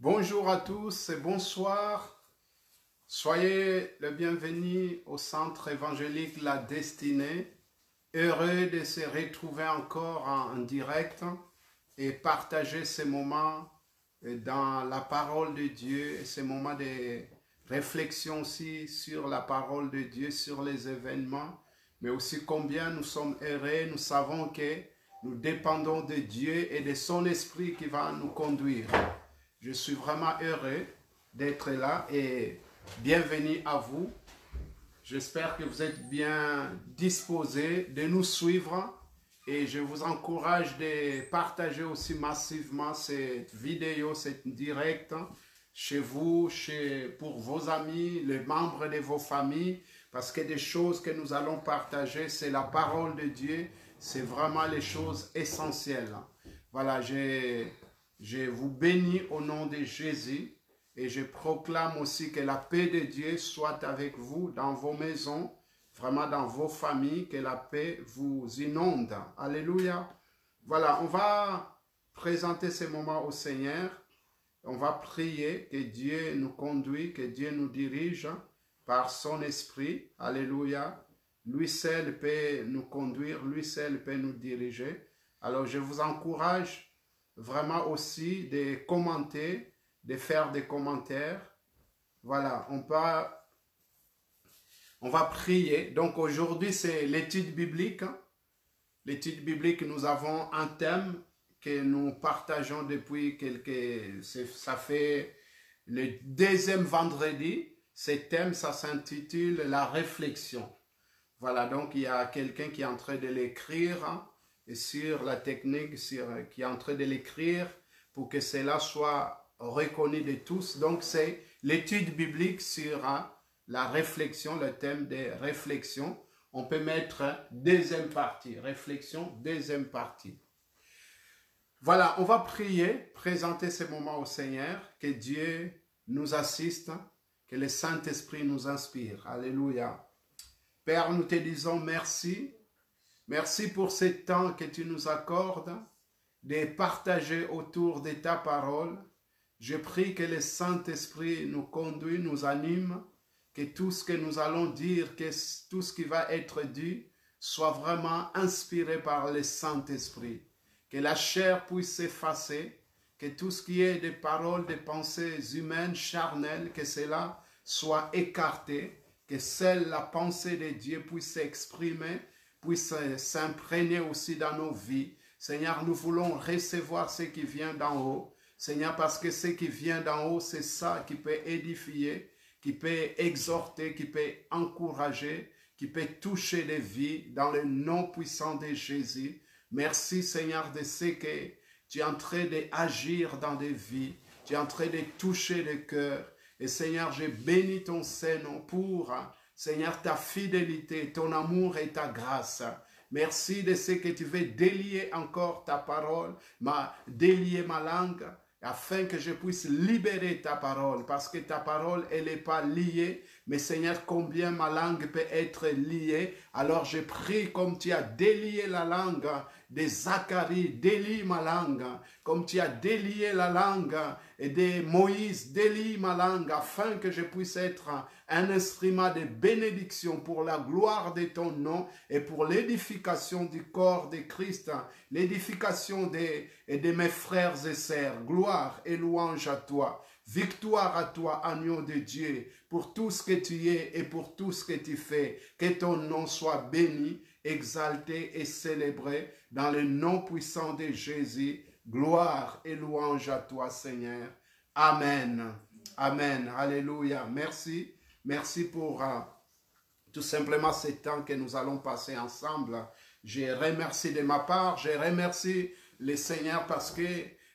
Bonjour à tous et bonsoir. Soyez le bienvenu au centre évangélique La Destinée. Heureux de se retrouver encore en direct et partager ces moments dans la parole de Dieu et ces moments de réflexion aussi sur la parole de Dieu, sur les événements, mais aussi combien nous sommes heureux, nous savons que nous dépendons de Dieu et de son esprit qui va nous conduire. Je suis vraiment heureux d'être là et bienvenue à vous. J'espère que vous êtes bien disposés de nous suivre et je vous encourage de partager aussi massivement cette vidéo, cette direct chez vous, pour vos amis, les membres de vos familles, parce que des choses que nous allons partager, c'est la parole de Dieu, c'est vraiment les choses essentielles. Voilà, je vous bénis au nom de Jésus et je proclame aussi que la paix de Dieu soit avec vous dans vos maisons, vraiment dans vos familles, que la paix vous inonde. Alléluia. Voilà, on va présenter ces moments au Seigneur. On va prier que Dieu nous conduise, que Dieu nous dirige par son esprit. Alléluia. Lui seul peut nous conduire, lui seul peut nous diriger. Alors je vous encourage vraiment aussi de commenter, de faire des commentaires. Voilà, on va prier. Donc aujourd'hui, c'est l'étude biblique. L'étude biblique, nous avons un thème que nous partageons depuis ça fait le deuxième vendredi. Ce thème, ça s'intitule la réflexion. Voilà, donc il y a quelqu'un qui est en train de l'écrire sur la technique, qui est en train de l'écrire pour que cela soit reconnu de tous. Donc c'est l'étude biblique sur la réflexion, le thème des réflexions. On peut mettre deuxième partie, réflexion, deuxième partie. Voilà, on va prier, présenter ces moments au Seigneur, que Dieu nous assiste, que le Saint-Esprit nous inspire. Alléluia. Père, nous te disons merci. Merci pour ce temps que tu nous accordes de partager autour de ta parole. Je prie que le Saint-Esprit nous conduise, nous anime, que tout ce que nous allons dire, que tout ce qui va être dit, soit vraiment inspiré par le Saint-Esprit. Que la chair puisse s'effacer, que tout ce qui est des paroles, des pensées humaines, charnelles, que cela soit écarté, que seule la pensée de Dieu puisse s'exprimer, puisse s'imprégner aussi dans nos vies. Seigneur, nous voulons recevoir ce qui vient d'en haut. Seigneur, parce que ce qui vient d'en haut, c'est ça qui peut édifier, qui peut exhorter, qui peut encourager, qui peut toucher les vies dans le nom puissant de Jésus. Merci Seigneur de ce que tu es en train d'agir dans des vies, tu es en train de toucher les cœurs. Et Seigneur, je bénis ton Saint-Nom pour, Seigneur, ta fidélité, ton amour et ta grâce. Merci de ce que tu veux délier encore ta parole, délier ma langue, afin que je puisse libérer ta parole, parce que ta parole, elle n'est pas liée, mais Seigneur, combien ma langue peut être liée. Alors je prie, comme tu as délié la langue de Zacharie, délie ma langue, comme tu as délié la langue de Moïse, délie ma langue, afin que je puisse être un instrument de bénédiction pour la gloire de ton nom et pour l'édification du corps de Christ, l'édification de mes frères et sœurs. Gloire et louange à toi. Victoire à toi, agneau de Dieu, pour tout ce que tu es et pour tout ce que tu fais. Que ton nom soit béni, exalté et célébré dans le nom puissant de Jésus. Gloire et louange à toi, Seigneur. Amen. Amen. Alléluia. Merci. Merci pour tout simplement ce temps que nous allons passer ensemble. Je remercie de ma part. Je remercie le Seigneur parce que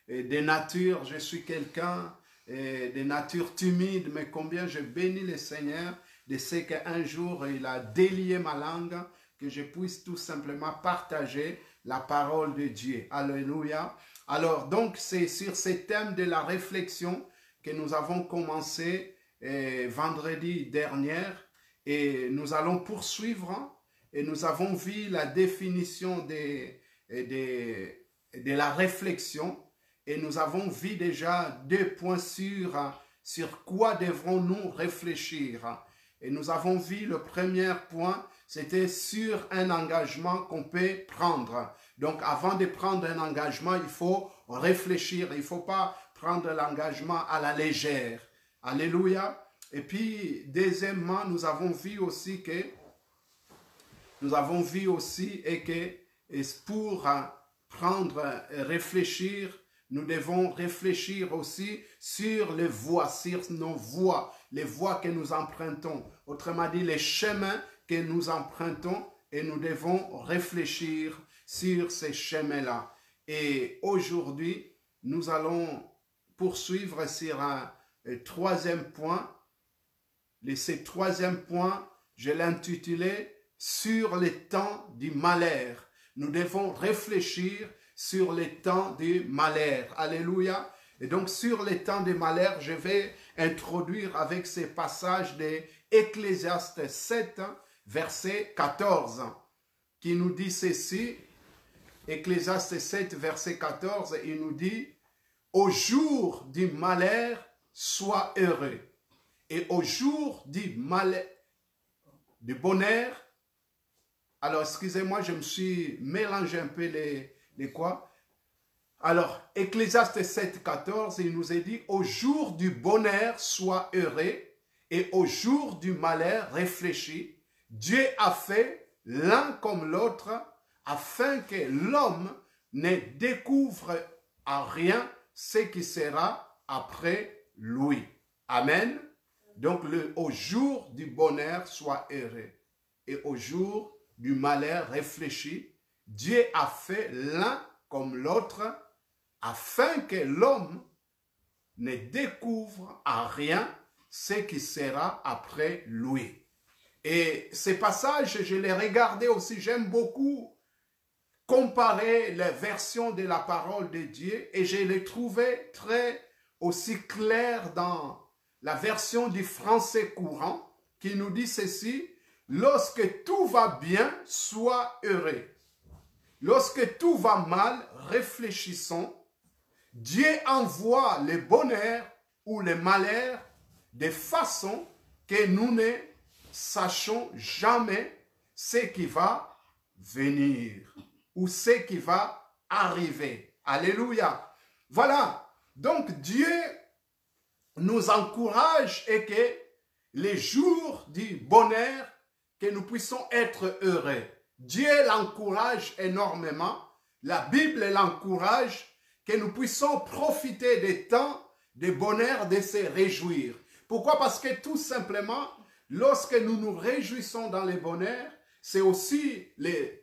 de nature, je suis quelqu'un de nature timide, mais combien je bénis le Seigneur de ce qu'un jour il a délié ma langue, que je puisse tout simplement partager la parole de Dieu. Alléluia. Alors, donc, c'est sur ce thème de la réflexion que nous avons commencé vendredi dernier et nous allons poursuivre et nous avons vu la définition de la réflexion. et nous avons vu déjà 2 points sur quoi devrons-nous réfléchir. Et nous avons vu le premier point, c'était sur un engagement qu'on peut prendre. Donc avant de prendre un engagement, il faut réfléchir, il ne faut pas prendre l'engagement à la légère. Alléluia. Et puis, deuxièmement, nous avons vu aussi que pour prendre, réfléchir, nous devons réfléchir aussi sur les voies, sur nos voies, les voies que nous empruntons. Autrement dit, les chemins que nous empruntons, et nous devons réfléchir sur ces chemins-là. Et aujourd'hui, nous allons poursuivre sur un troisième point. Et ce troisième point, je l'ai intitulé « Sur les temps du malheur ». Nous devons réfléchir sur les temps du malheur. Alléluia. Et donc, sur les temps du malheur, je vais introduire avec ces passages de Ecclésiaste 7, verset 14, qui nous dit ceci. Ecclésiaste 7, verset 14, il nous dit « Au jour du malheur, sois heureux. Et au jour du malheur, du bonheur, alors excusez-moi, je me suis mélangé un peu les quoi. Alors, Ecclésiaste 7, 14, il nous est dit, au jour du bonheur, sois heureux, et au jour du malheur, réfléchis. Dieu a fait l'un comme l'autre, afin que l'homme ne découvre à rien ce qui sera après lui. Amen. Donc, au jour du bonheur, sois heureux. Et au jour du malheur, réfléchis. Dieu a fait l'un comme l'autre, afin que l'homme ne découvre à rien ce qui sera après lui. Et ces passages, je les regardais aussi, j'aime beaucoup comparer les versions de la parole de Dieu, et je les trouvais très aussi clairs dans la version du français courant, qui nous dit ceci: lorsque tout va bien, sois heureux. Lorsque tout va mal, réfléchissons. Dieu envoie le bonheur ou le malheur de façon que nous ne sachions jamais ce qui va venir ou ce qui va arriver. Alléluia. Voilà. Donc Dieu nous encourage et que les jours du bonheur, que nous puissions être heureux. Dieu l'encourage énormément. La Bible l'encourage, que nous puissions profiter des temps de bonheur, de se réjouir. Pourquoi? Parce que tout simplement, lorsque nous nous réjouissons dans les bonheurs, c'est aussi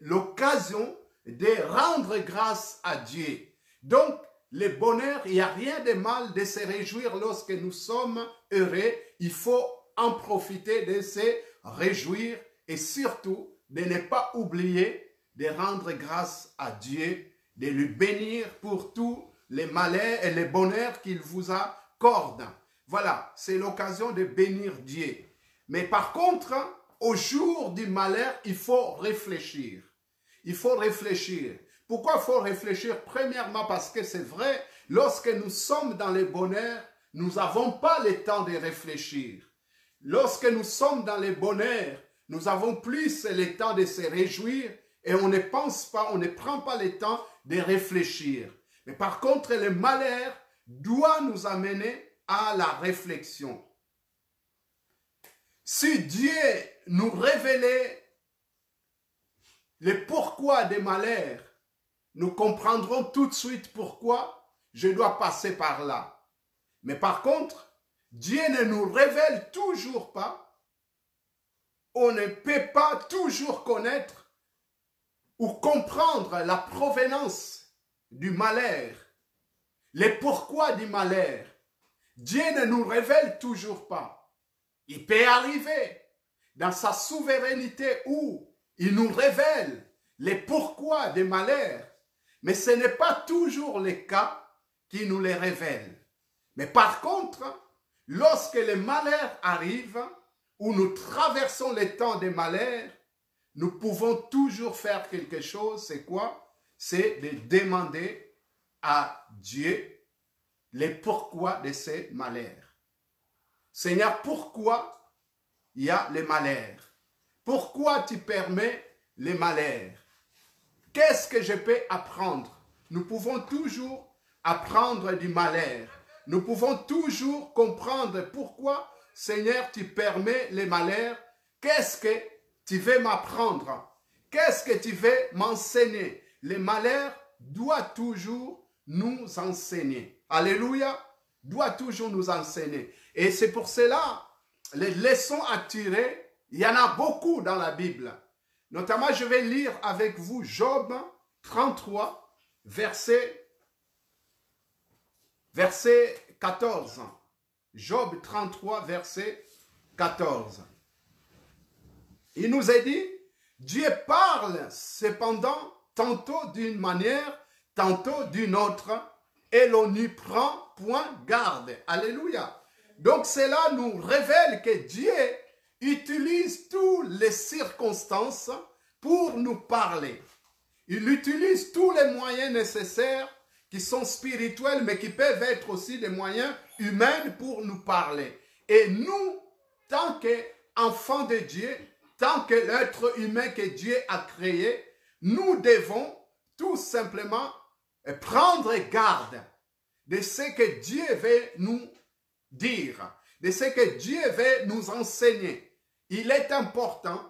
l'occasion de rendre grâce à Dieu. Donc, le bonheur, il n'y a rien de mal de se réjouir lorsque nous sommes heureux. Il faut en profiter de se réjouir et surtout de ne pas oublier de rendre grâce à Dieu, de lui bénir pour tous les malheurs et les bonheurs qu'il vous accorde. Voilà, c'est l'occasion de bénir Dieu. Mais par contre, au jour du malheur, il faut réfléchir. Il faut réfléchir. Pourquoi il faut réfléchir? Premièrement, parce que c'est vrai, lorsque nous sommes dans les bonheurs, nous n'avons pas le temps de réfléchir. Lorsque nous sommes dans les bonheurs, nous avons plus le temps de se réjouir et on ne pense pas, on ne prend pas le temps de réfléchir. Mais par contre, le malheur doit nous amener à la réflexion. Si Dieu nous révélait le pourquoi des malheurs, nous comprendrons tout de suite pourquoi je dois passer par là. Mais par contre, Dieu ne nous révèle toujours pas. On ne peut pas toujours connaître ou comprendre la provenance du malheur, le pourquoi du malheur. Dieu ne nous révèle toujours pas. Il peut arriver dans sa souveraineté où il nous révèle les pourquoi des malheurs, mais ce n'est pas toujours le cas qui nous les révèle. Mais par contre, lorsque les malheurs arrivent, où nous traversons les temps des malheurs, nous pouvons toujours faire quelque chose. C'est quoi? C'est de demander à Dieu les pourquoi de ces malheurs. Seigneur, pourquoi il y a les malheurs? Pourquoi tu permets les malheurs? Qu'est-ce que je peux apprendre? Nous pouvons toujours apprendre du malheur. Nous pouvons toujours comprendre pourquoi, Seigneur, tu permets les malheurs. Qu'est-ce que tu veux m'apprendre? Qu'est-ce que tu veux m'enseigner? Les malheurs doivent toujours nous enseigner. Alléluia, doit toujours nous enseigner. Et c'est pour cela, les leçons à tirer, il y en a beaucoup dans la Bible. Notamment, je vais lire avec vous Job 33, verset 14. Job 33, verset 14. Il nous est dit, Dieu parle cependant tantôt d'une manière, tantôt d'une autre, et l'on n'y prend point garde. Alléluia. Donc cela nous révèle que Dieu utilise toutes les circonstances pour nous parler. Il utilise tous les moyens nécessaires qui sont spirituels, mais qui peuvent être aussi des moyens humains pour nous parler. Et nous, tant qu'enfants de Dieu, tant que l'être humain que Dieu a créé, nous devons tout simplement prendre garde de ce que Dieu veut nous dire, de ce que Dieu veut nous enseigner. Il est important,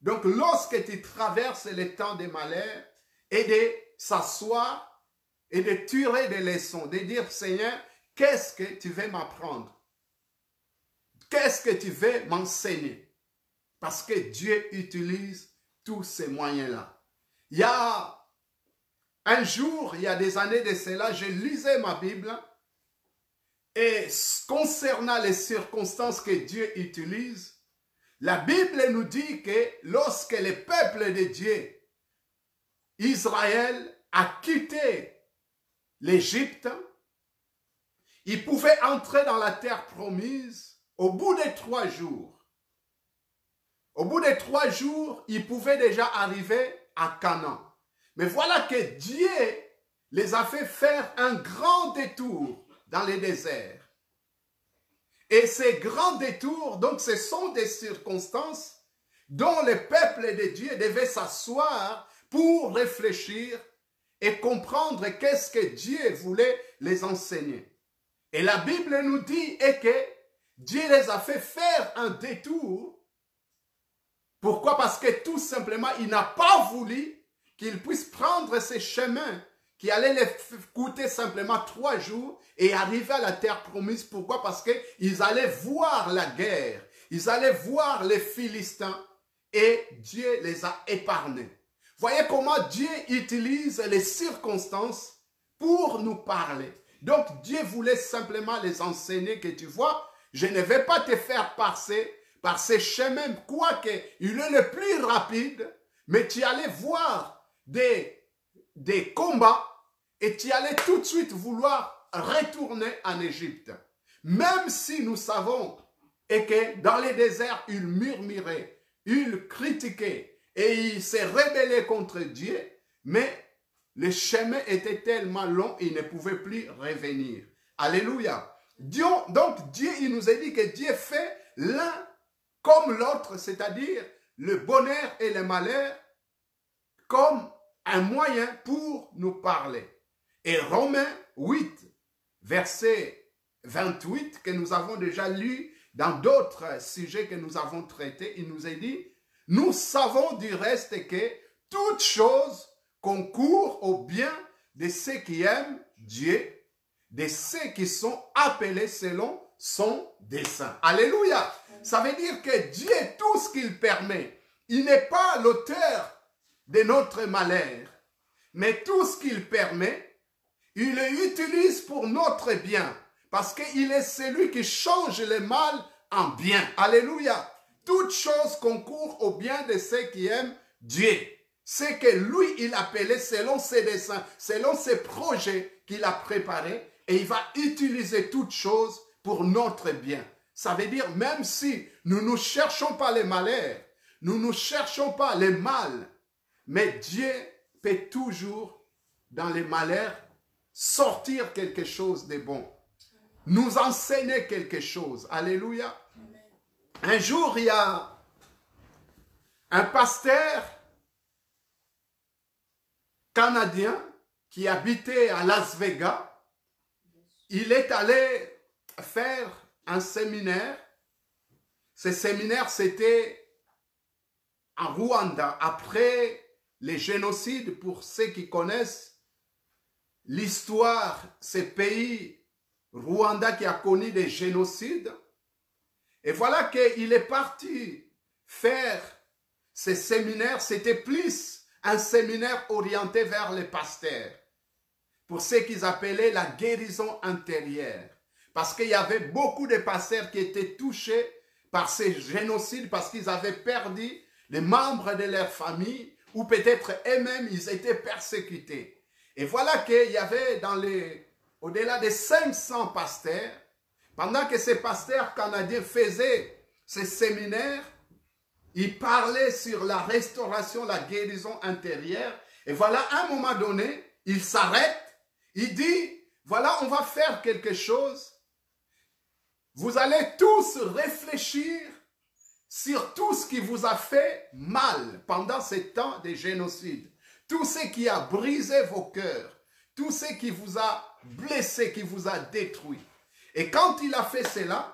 donc lorsque tu traverses les temps des malheurs, et de s'asseoir et de tirer des leçons, de dire Seigneur, qu'est-ce que tu veux m'apprendre? Qu'est-ce que tu veux m'enseigner? Parce que Dieu utilise tous ces moyens-là. Il y a un jour, il y a des années de cela, je lisais ma Bible et concernant les circonstances que Dieu utilise, la Bible nous dit que lorsque le peuple de Dieu, Israël, a quitté l'Égypte, il pouvait entrer dans la terre promise au bout de 3 jours. Au bout de 3 jours, il pouvait déjà arriver à Canaan. Mais voilà que Dieu les a fait faire un grand détour dans les déserts. Et ces grands détours, donc ce sont des circonstances dont le peuple de Dieu devait s'asseoir pour réfléchir et comprendre qu'est-ce que Dieu voulait les enseigner. Et la Bible nous dit que Dieu les a fait faire un détour. Pourquoi? Parce que tout simplement, il n'a pas voulu qu'ils puissent prendre ces chemins qui allaient les coûter simplement 3 jours et arriver à la terre promise. Pourquoi? Parce qu'ils allaient voir la guerre, ils allaient voir les Philistins et Dieu les a épargnés. Voyez comment Dieu utilise les circonstances pour nous parler. Donc Dieu voulait simplement les enseigner que tu vois, je ne vais pas te faire passer par ces chemins, quoique il est le plus rapide, mais tu allais voir des combats et tu allais tout de suite vouloir retourner en Égypte. Même si nous savons et que dans les déserts, il murmurait, il critiquait et il s'est rebellé contre Dieu, mais le chemin était tellement long, il ne pouvait plus revenir. Alléluia. Donc Dieu, il nous a dit que Dieu fait l'un comme l'autre, c'est-à-dire le bonheur et le malheur, comme un moyen pour nous parler. Et Romains 8, verset 28, que nous avons déjà lu dans d'autres sujets que nous avons traités, il nous est dit, nous savons du reste que toute chose concourt au bien de ceux qui aiment Dieu, de ceux qui sont appelés selon son dessein. Alléluia! Ça veut dire que Dieu, tout ce qu'il permet, il n'est pas l'auteur de notre malheur, mais tout ce qu'il permet, il l'utilise pour notre bien, parce qu'il est celui qui change le mal en bien. Alléluia! Toute chose concourt au bien de ceux qui aiment Dieu. C'est que lui, il appelait selon ses desseins, selon ses projets qu'il a préparés, et il va utiliser toutes choses pour notre bien. Ça veut dire, même si nous ne cherchons pas les malheurs, nous ne cherchons pas les mal, mais Dieu peut toujours, dans les malheurs, sortir quelque chose de bon. nous enseigner quelque chose. Alléluia. Un jour, il y a un pasteur canadien qui habitait à Las Vegas. Il est allé faire un séminaire. Ce séminaire, c'était en Rwanda, après les génocides. Pour ceux qui connaissent l'histoire, ce pays Rwanda qui a connu des génocides. Et voilà qu'il est parti faire ce séminaire. C'était plus un séminaire orienté vers les pasteurs, pour ce qu'ils appelaient la guérison intérieure. Parce qu'il y avait beaucoup de pasteurs qui étaient touchés par ces génocides, parce qu'ils avaient perdu les membres de leur famille, ou peut-être eux-mêmes, ils étaient persécutés. Et voilà qu'il y avait au-delà de 500 pasteurs. Pendant que ces pasteurs canadiens faisaient ces séminaires, ils parlaient sur la restauration, la guérison intérieure. Et voilà, à un moment donné, il s'arrête, il dit, voilà, on va faire quelque chose. Vous allez tous réfléchir sur tout ce qui vous a fait mal pendant ces temps de génocide. Tout ce qui a brisé vos cœurs, tout ce qui vous a blessé, qui vous a détruit. Et quand il a fait cela,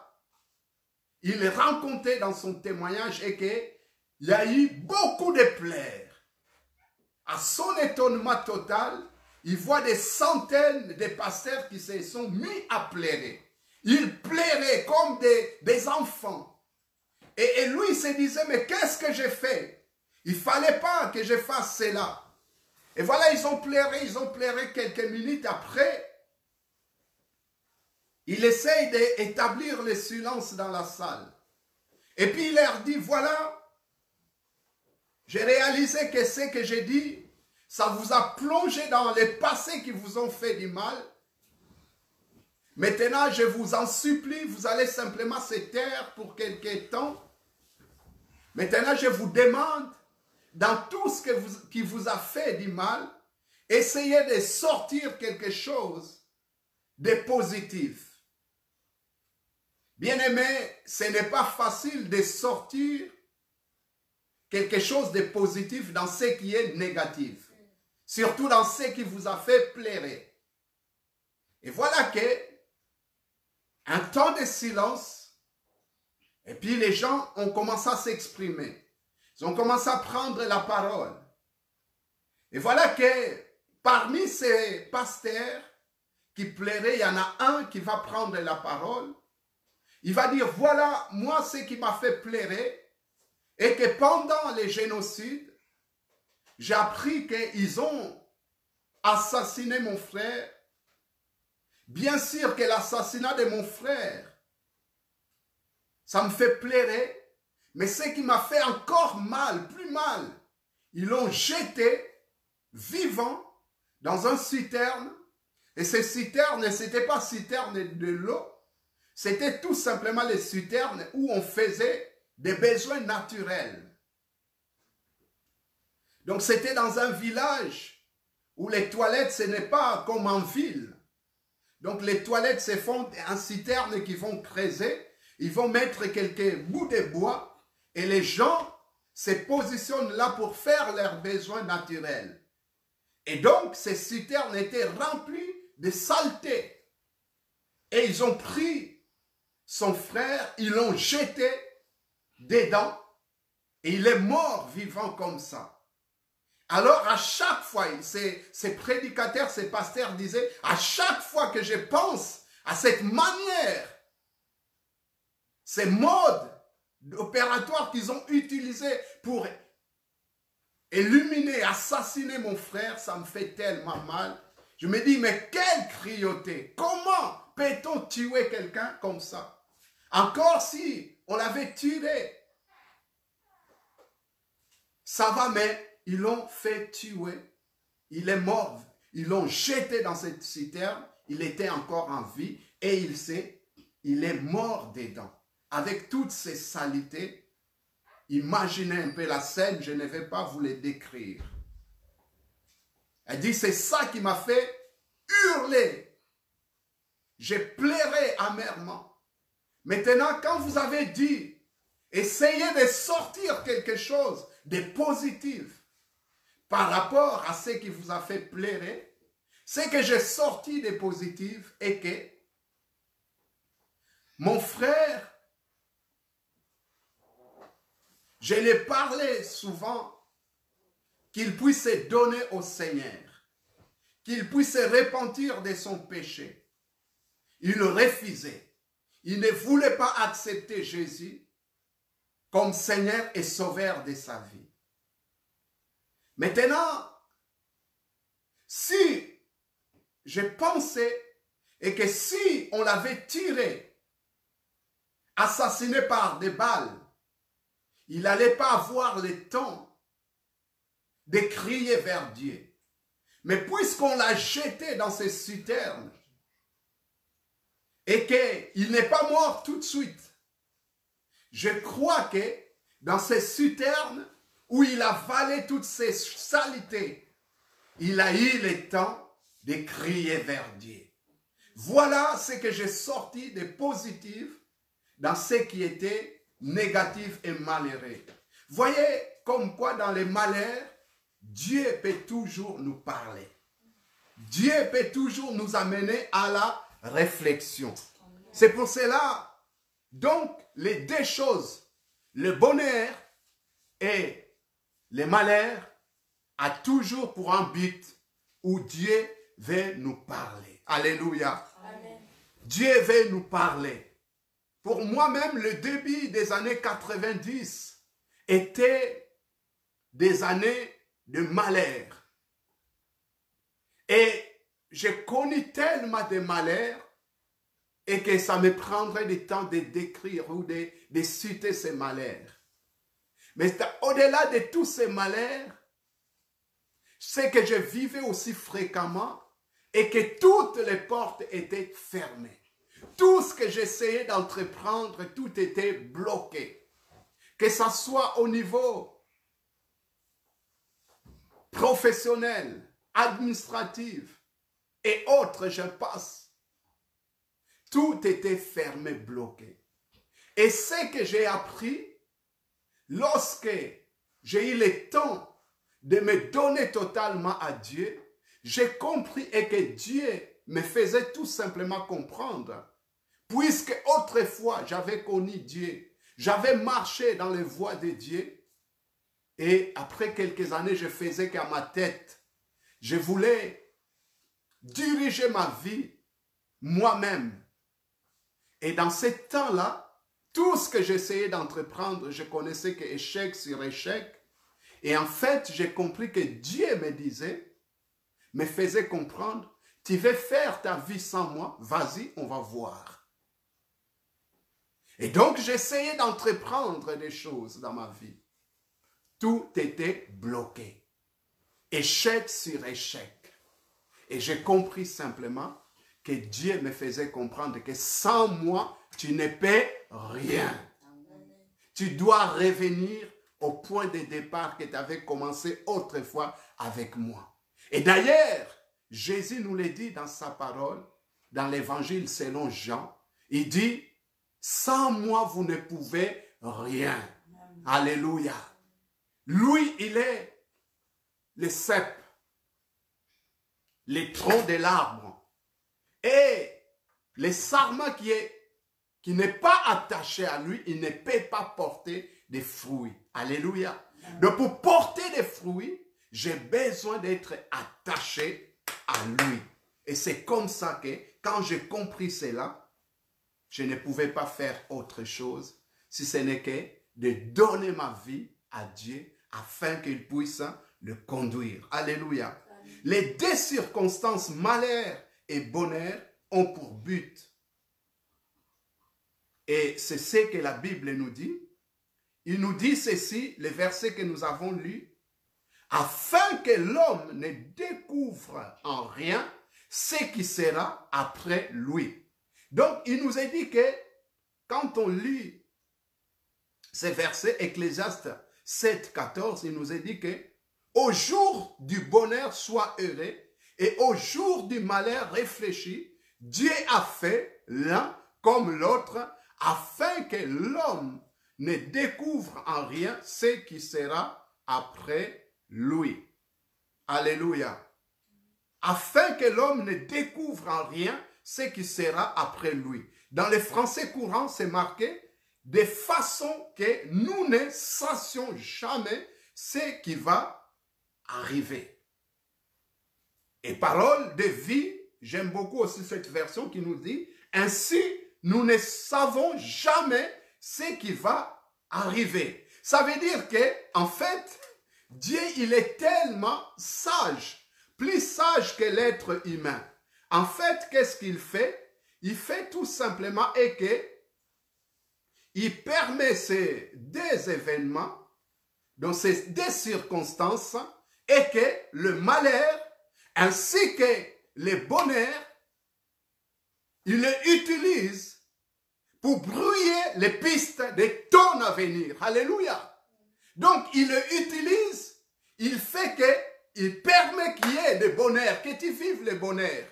il racontait dans son témoignage et qu'il y a eu beaucoup de pleurs. À son étonnement total, il voit des centaines de pasteurs qui se sont mis à pleurer. Ils pleuraient comme des enfants. Et lui il se disait, mais qu'est-ce que j'ai fait? Il ne fallait pas que je fasse cela. Et voilà, ils ont pleuré quelques minutes après. Il essaye d'établir le silence dans la salle. Et puis il leur dit, voilà, j'ai réalisé que ce que j'ai dit, ça vous a plongé dans les passés qui vous ont fait du mal. Maintenant, je vous en supplie, vous allez simplement se taire pour quelque temps. Maintenant, je vous demande, dans tout ce qui vous a fait du mal, essayez de sortir quelque chose de positif. Bien-aimé, ce n'est pas facile de sortir quelque chose de positif dans ce qui est négatif. Surtout dans ce qui vous a fait pleurer. Et voilà que un temps de silence, et puis les gens ont commencé à s'exprimer. Ils ont commencé à prendre la parole. Et voilà que parmi ces pasteurs qui pleuraient, il y en a un qui va prendre la parole. Il va dire, voilà, moi, ce qui m'a fait pleurer, et que pendant les génocides, j'ai appris qu'ils ont assassiné mon frère. Bien sûr que l'assassinat de mon frère, ça me fait pleurer, mais ce qui m'a fait encore mal, plus mal, ils l'ont jeté vivant dans un citerne. Et ces citernes, ce n'était pas citerne de l'eau, c'était tout simplement les citernes où on faisait des besoins naturels. Donc c'était dans un village où les toilettes, ce n'est pas comme en ville. Donc les toilettes se font en citerne qui vont creuser, ils vont mettre quelques bouts de bois et les gens se positionnent là pour faire leurs besoins naturels. Et donc ces citernes étaient remplies de saleté. Et ils ont pris son frère, ils l'ont jeté dedans et il est mort vivant comme ça. Alors à chaque fois, ces prédicateurs, ces pasteurs disaient, à chaque fois que je pense à cette manière, ces modes opératoires qu'ils ont utilisés pour éliminer, assassiner mon frère, ça me fait tellement mal. Je me dis, mais quelle cruauté! Comment peut-on tuer quelqu'un comme ça? Encore si on l'avait tué, ça va, mais ils l'ont fait tuer. Il est mort. Ils l'ont jeté dans cette citerne. Il était encore en vie et il est mort dedans. Avec toutes ces saletés, imaginez un peu la scène, je ne vais pas vous les décrire. Elle dit, c'est ça qui m'a fait hurler. je plairai amèrement. Maintenant, quand vous avez dit, essayez de sortir quelque chose de positif par rapport à ce qui vous a fait pleurer, c'est que j'ai sorti des positifs et que mon frère, je lui ai parlé souvent qu'il puisse se donner au Seigneur, qu'il puisse se repentir de son péché. Il refusait. Il ne voulait pas accepter Jésus comme Seigneur et Sauveur de sa vie. Maintenant, si je pensais et que si on l'avait tiré, assassiné par des balles, il n'allait pas avoir le temps de crier vers Dieu. Mais puisqu'on l'a jeté dans ces citernes et qu'il n'est pas mort tout de suite, je crois que dans ces citernes où il a avalé toutes ces saletés, il a eu le temps de crier vers Dieu. Voilà ce que j'ai sorti de positif dans ce qui était négatif et malheureux. Voyez comme quoi dans les malheurs, Dieu peut toujours nous parler. Dieu peut toujours nous amener à la réflexion. C'est pour cela, donc, les deux choses, le bonheur et le malheur, a toujours pour un but où Dieu veut nous parler. Alléluia. Amen. Dieu veut nous parler. Pour moi-même, le début des années 90 était des années de malheur. Et j'ai connu tellement de malheurs et que ça me prendrait du temps de décrire ou de citer ces malheurs. Mais au-delà de tous ces malheurs, c'est que je vivais aussi fréquemment et que toutes les portes étaient fermées. Tout ce que j'essayais d'entreprendre, tout était bloqué. Que ce soit au niveau professionnel, administratif et autres, je passe. Tout était fermé, bloqué. Et ce que j'ai appris, lorsque j'ai eu le temps de me donner totalement à Dieu, j'ai compris et que Dieu me faisait tout simplement comprendre. Puisque autrefois, j'avais connu Dieu, j'avais marché dans les voies de Dieu, et après quelques années, je faisais qu'à ma tête, je voulais diriger ma vie moi-même. Et dans ce temps-là, tout ce que j'essayais d'entreprendre, je connaissais que échec sur échec. Et en fait, j'ai compris que Dieu me disait, me faisait comprendre, tu veux faire ta vie sans moi, vas-y, on va voir. Et donc, j'essayais d'entreprendre des choses dans ma vie. Tout était bloqué. Échec sur échec. Et j'ai compris simplement que Dieu me faisait comprendre que sans moi, tu ne peux rien. Tu dois revenir au point de départ que tu avais commencé autrefois avec moi. Et d'ailleurs, Jésus nous le dit dans sa parole, dans l'évangile selon Jean, il dit, sans moi, vous ne pouvez rien. Alléluia. Lui, il est le cep, le tronc de l'arbre. Et le sarment qui n'est pas attaché à lui, il ne peut pas porter des fruits. Alléluia. Donc pour porter des fruits, j'ai besoin d'être attaché à lui. Et c'est comme ça que quand j'ai compris cela, je ne pouvais pas faire autre chose si ce n'est que de donner ma vie à Dieu afin qu'il puisse le conduire. Alléluia. Amen. Les deux circonstances, malheur et bonheur, ont pour but. Et c'est ce que la Bible nous dit. Il nous dit ceci, le verset que nous avons lu, afin que l'homme ne découvre en rien ce qui sera après lui. Donc, il nous est dit que quand on lit ces versets, Ecclésiaste 7, 14, il nous est dit que au jour du bonheur, sois heureux, et au jour du malheur, réfléchis. Dieu a fait l'un comme l'autre afin que l'homme ne découvre en rien ce qui sera après lui. Alléluia. Afin que l'homme ne découvre en rien ce qui sera après lui. Dans les français courants, c'est marqué de façon que nous ne sachions jamais ce qui va arriver. Et parole de vie, j'aime beaucoup aussi cette version qui nous dit, ainsi nous ne savons jamais ce qui va arriver. Ça veut dire que, en fait, Dieu, il est tellement sage, plus sage que l'être humain. En fait, qu'est-ce qu'il fait? Il fait tout simplement et que il permet ces deux événements, dans ces deux circonstances, et que le malheur, ainsi que le bonheur, il les utilise pour brouiller les pistes de ton avenir. Alléluia. Donc, il le utilise, il fait qu'il permet qu'il y ait des bonheurs, que tu vives le bonheur.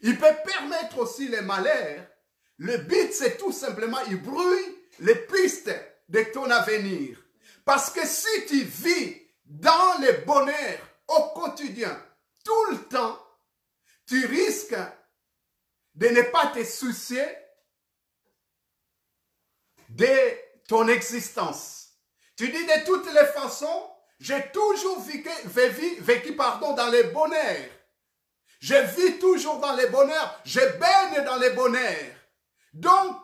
Il peut permettre aussi les malheurs. Le but, c'est tout simplement, il brouille les pistes de ton avenir. Parce que si tu vis dans le bonheur au quotidien, tout le temps, tu risques de ne pas te soucier de ton existence. Tu dis de toutes les façons, j'ai toujours vécu dans les bonheurs. Je vis toujours dans les bonheurs. Je baigne dans les bonheurs. Donc,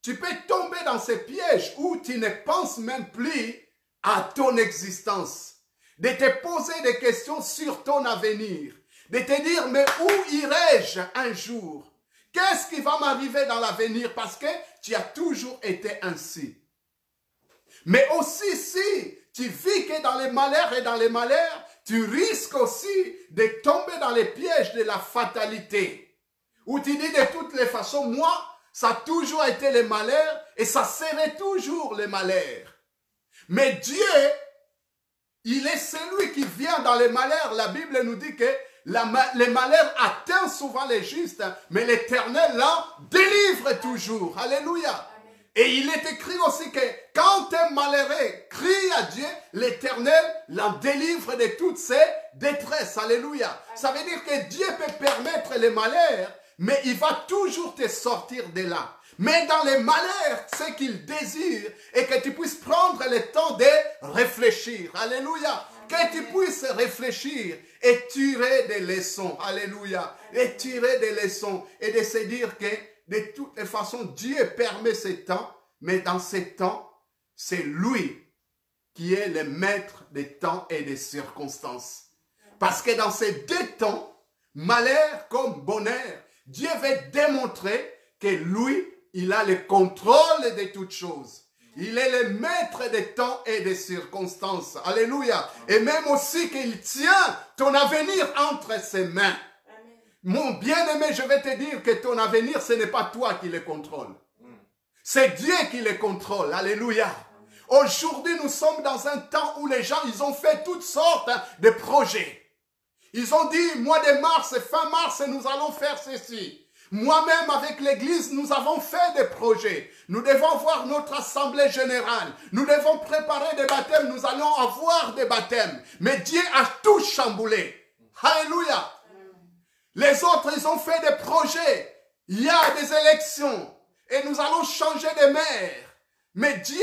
tu peux tomber dans ces pièges où tu ne penses même plus à ton existence. De te poser des questions sur ton avenir. De te dire, mais où irai-je un jour? Qu'est-ce qui va m'arriver dans l'avenir? Parce que tu as toujours été ainsi. Mais aussi, si tu vis que dans les malheurs et dans les malheurs, tu risques aussi de tomber dans les pièges de la fatalité. Où tu dis de toutes les façons, moi, ça a toujours été les malheurs et ça serait toujours les malheurs. Mais Dieu, il est celui qui vient dans les malheurs. La Bible nous dit que les malheurs atteignent souvent les justes, mais l'Éternel l'en délivre toujours. Alléluia. Et il est écrit aussi que quand un malheureux crie à Dieu, l'Éternel l'en délivre de toutes ses détresses. Alléluia. Ça veut dire que Dieu peut permettre les malheurs, mais il va toujours te sortir de là. Mais dans les malheurs, ce qu'il désire est que tu puisses prendre le temps de réfléchir. Alléluia. Que tu puisses réfléchir et tirer des leçons. Alléluia. Et tirer des leçons et de se dire que de toutes les façons, Dieu permet ces temps, mais dans ces temps, c'est lui qui est le maître des temps et des circonstances. Parce que dans ces deux temps, malheur comme bonheur, Dieu veut démontrer que lui, il a le contrôle de toutes choses. Il est le maître des temps et des circonstances. Alléluia. Et même aussi qu'il tient ton avenir entre ses mains. Mon bien-aimé, je vais te dire que ton avenir, ce n'est pas toi qui le contrôle. C'est Dieu qui le contrôle. Alléluia. Aujourd'hui, nous sommes dans un temps où les gens, ils ont fait toutes sortes de projets. Ils ont dit, mois de mars, fin mars, nous allons faire ceci. Moi-même, avec l'église, nous avons fait des projets. Nous devons voir notre assemblée générale. Nous devons préparer des baptêmes. Nous allons avoir des baptêmes. Mais Dieu a tout chamboulé. Alléluia. Les autres, ils ont fait des projets. Il y a des élections. Et nous allons changer de maire. Mais Dieu,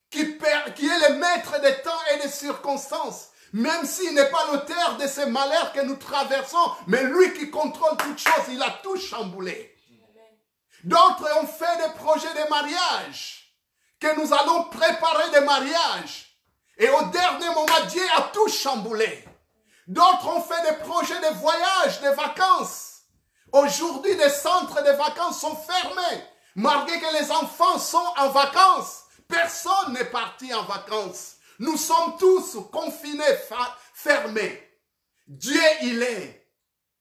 qui est le maître des temps et des circonstances, même s'il n'est pas l'auteur de ces malheurs que nous traversons, mais lui qui contrôle toutes choses, il a tout chamboulé. D'autres ont fait des projets de mariage, que nous allons préparer des mariages. Et au dernier moment, Dieu a tout chamboulé. D'autres ont fait des projets de voyage, de vacances. Aujourd'hui, les centres de vacances sont fermés. Malgré que les enfants sont en vacances, personne n'est parti en vacances. Nous sommes tous confinés, fermés. Dieu, il est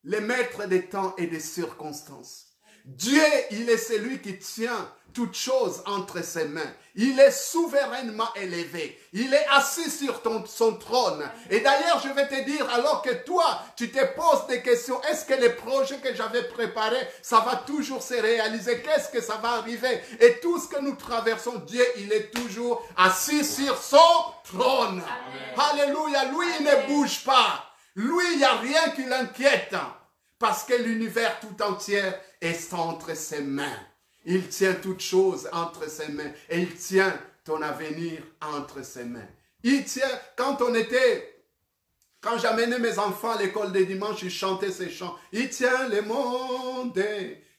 le maître des temps et des circonstances. Dieu, il est celui qui tient toutes choses entre ses mains. Il est souverainement élevé. Il est assis sur son trône. Et d'ailleurs, je vais te dire, alors que toi, tu te poses des questions, est-ce que les projets que j'avais préparés, ça va toujours se réaliser? Qu'est-ce que ça va arriver? Et tout ce que nous traversons, Dieu, il est toujours assis sur son trône. Amen. Alléluia. Lui, il ne bouge pas. Lui, il n'y a rien qui l'inquiète. Parce que l'univers tout entier est entre ses mains. Il tient toutes choses entre ses mains. Et il tient ton avenir entre ses mains. Il tient, quand j'amenais mes enfants à l'école des dimanches, ils chantaient ces chants. Il tient le monde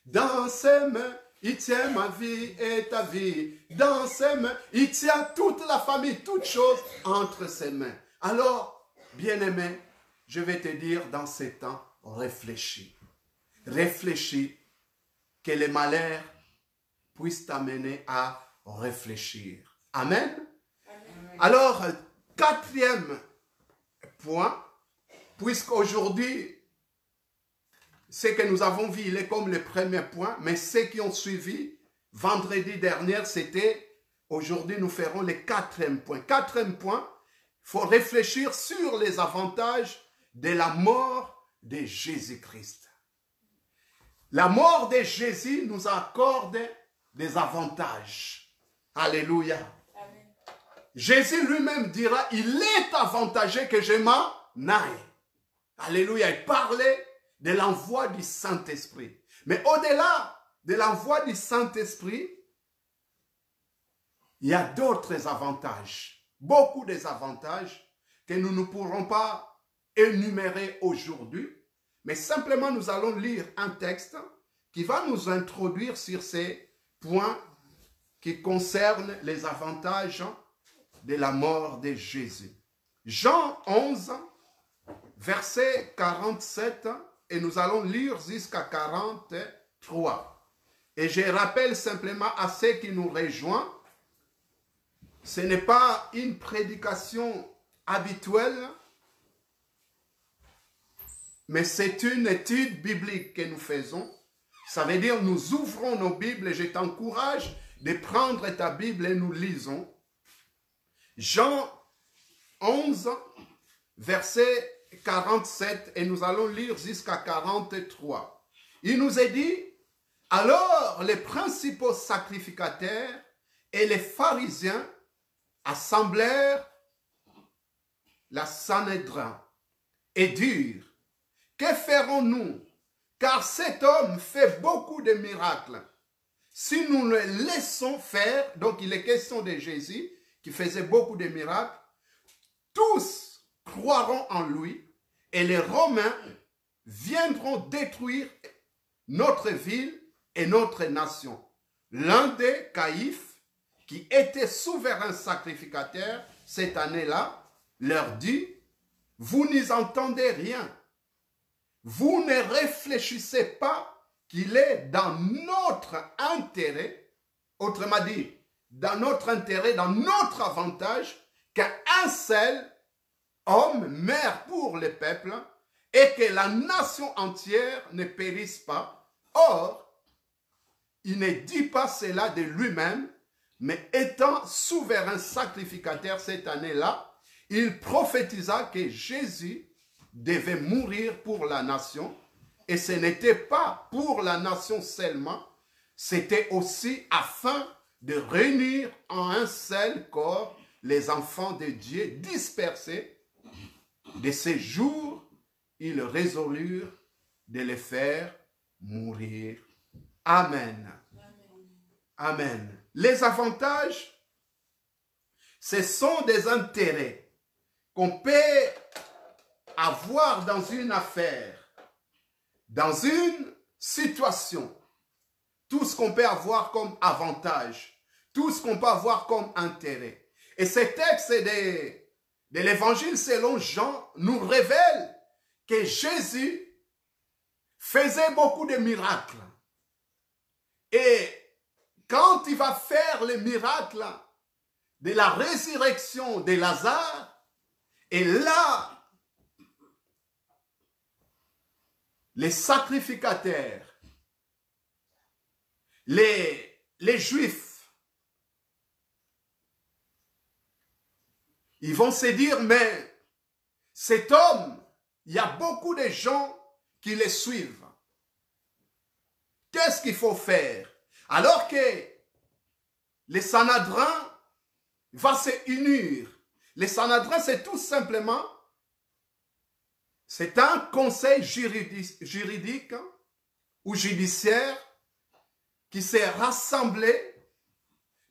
dans ses mains. Il tient ma vie et ta vie dans ses mains. Il tient toute la famille, toutes choses entre ses mains. Alors, bien-aimé, je vais te dire dans ces temps, réfléchis. Réfléchis, que les malheurs puissent t'amener à réfléchir. Amen. Amen. Alors, quatrième point, puisqu'aujourd'hui, ce que nous avons vu, il est comme le premier point, mais ceux qui ont suivi, vendredi dernier, c'était, aujourd'hui nous ferons le quatrième point. Quatrième point, il faut réfléchir sur les avantages de la mort de Jésus-Christ. La mort de Jésus nous accorde des avantages. Alléluia. Amen. Jésus lui-même dira, il est avantagé que je m'en aille. Alléluia. Il parlait de l'envoi du Saint-Esprit. Mais au-delà de l'envoi du Saint-Esprit, il y a d'autres avantages. Beaucoup des avantages que nous ne pourrons pas énumérer aujourd'hui. Mais simplement, nous allons lire un texte qui va nous introduire sur ces points qui concernent les avantages de la mort de Jésus. Jean 11, verset 47, et nous allons lire jusqu'à 43. Et je rappelle simplement à ceux qui nous rejoignent, ce n'est pas une prédication habituelle, mais c'est une étude biblique que nous faisons. Ça veut dire nous ouvrons nos Bibles et je t'encourage de prendre ta Bible et nous lisons. Jean 11, verset 47 et nous allons lire jusqu'à 43. Il nous est dit, alors les principaux sacrificateurs et les pharisiens assemblèrent la Sanhédrin et dirent, que ferons-nous? Car cet homme fait beaucoup de miracles. Si nous le laissons faire, donc il est question de Jésus qui faisait beaucoup de miracles, tous croiront en lui et les Romains viendront détruire notre ville et notre nation. L'un des Caïphes, qui était souverain sacrificateur cette année-là, leur dit, vous n'y entendez rien. Vous ne réfléchissez pas qu'il est dans notre intérêt, autrement dit, dans notre intérêt, dans notre avantage, qu'un seul homme meurt pour le peuple et que la nation entière ne périsse pas. Or, il ne dit pas cela de lui-même, mais étant souverain sacrificateur cette année-là, il prophétisa que Jésus devait mourir pour la nation, et ce n'était pas pour la nation seulement, c'était aussi afin de réunir en un seul corps les enfants de Dieu dispersés. De ces jours, ils résolurent de les faire mourir. Amen. Amen. Les avantages, ce sont des intérêts qu'on peut avoir dans une affaire, dans une situation, tout ce qu'on peut avoir comme avantage, tout ce qu'on peut avoir comme intérêt. Et ces textes de l'évangile selon Jean nous révèlent que Jésus faisait beaucoup de miracles. Et quand il va faire le miracle de la résurrection de Lazare, et là, les sacrificateurs, les les Juifs, ils vont se dire, mais cet homme, il y a beaucoup de gens qui le suivent. Qu'est-ce qu'il faut faire? Alors que les Sanhedrin va se unir. Les Sanhedrin, c'est tout simplement, c'est un conseil juridique ou judiciaire qui s'est rassemblé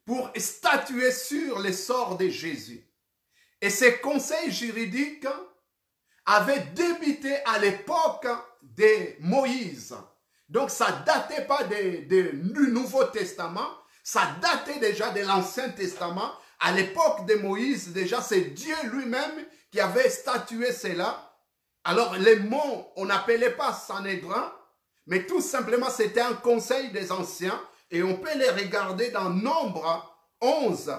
pour statuer sur le sort de Jésus. Et ces conseils juridiques avaient débuté à l'époque de Moïse. Donc ça ne datait pas du Nouveau Testament, ça datait déjà de l'Ancien Testament. À l'époque de Moïse, déjà c'est Dieu lui-même qui avait statué cela. Alors les mots, on n'appelait pas Sanhédrin, mais tout simplement c'était un conseil des anciens et on peut les regarder dans Nombre 11,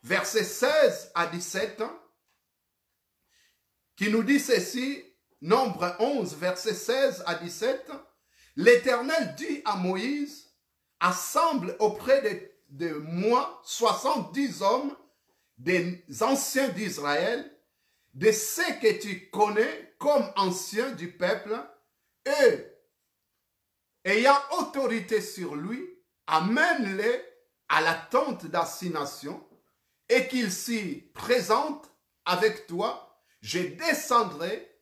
versets 16 à 17, qui nous dit ceci, Nombre 11, versets 16 à 17, l'Éternel dit à Moïse, assemble auprès de moi 70 hommes, des anciens d'Israël, de ceux que tu connais comme anciens du peuple, eux, ayant autorité sur lui, amène-les à la tente d'assignation et qu'ils s'y présentent avec toi. Je descendrai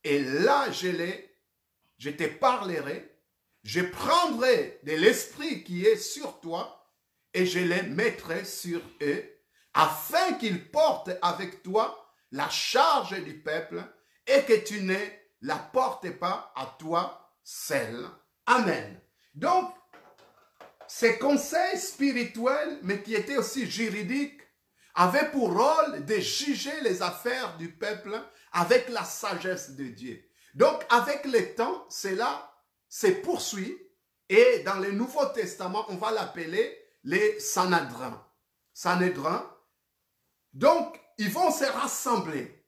et là je te parlerai, je prendrai de l'esprit qui est sur toi et je les mettrai sur eux afin qu'ils portent avec toi la charge du peuple et que tu ne la portes pas à toi seul. Amen. Donc, ces conseils spirituels, mais qui étaient aussi juridiques, avaient pour rôle de juger les affaires du peuple avec la sagesse de Dieu. Donc, avec le temps, cela se poursuit et dans le Nouveau Testament, on va l'appeler les Sanhedrin. Sanhedrin. Donc, ils vont se rassembler.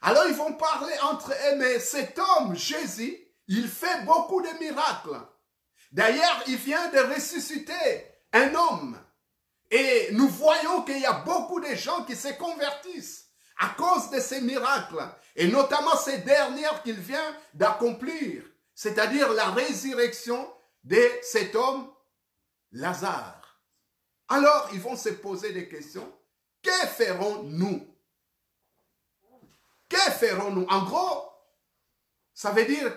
Alors, ils vont parler entre eux, mais cet homme, Jésus, il fait beaucoup de miracles. D'ailleurs, il vient de ressusciter un homme. Et nous voyons qu'il y a beaucoup de gens qui se convertissent à cause de ces miracles. Et notamment ces dernières qu'il vient d'accomplir. C'est-à-dire la résurrection de cet homme, Lazare. Alors, ils vont se poser des questions. Que ferons-nous? Que ferons-nous? En gros, ça veut dire,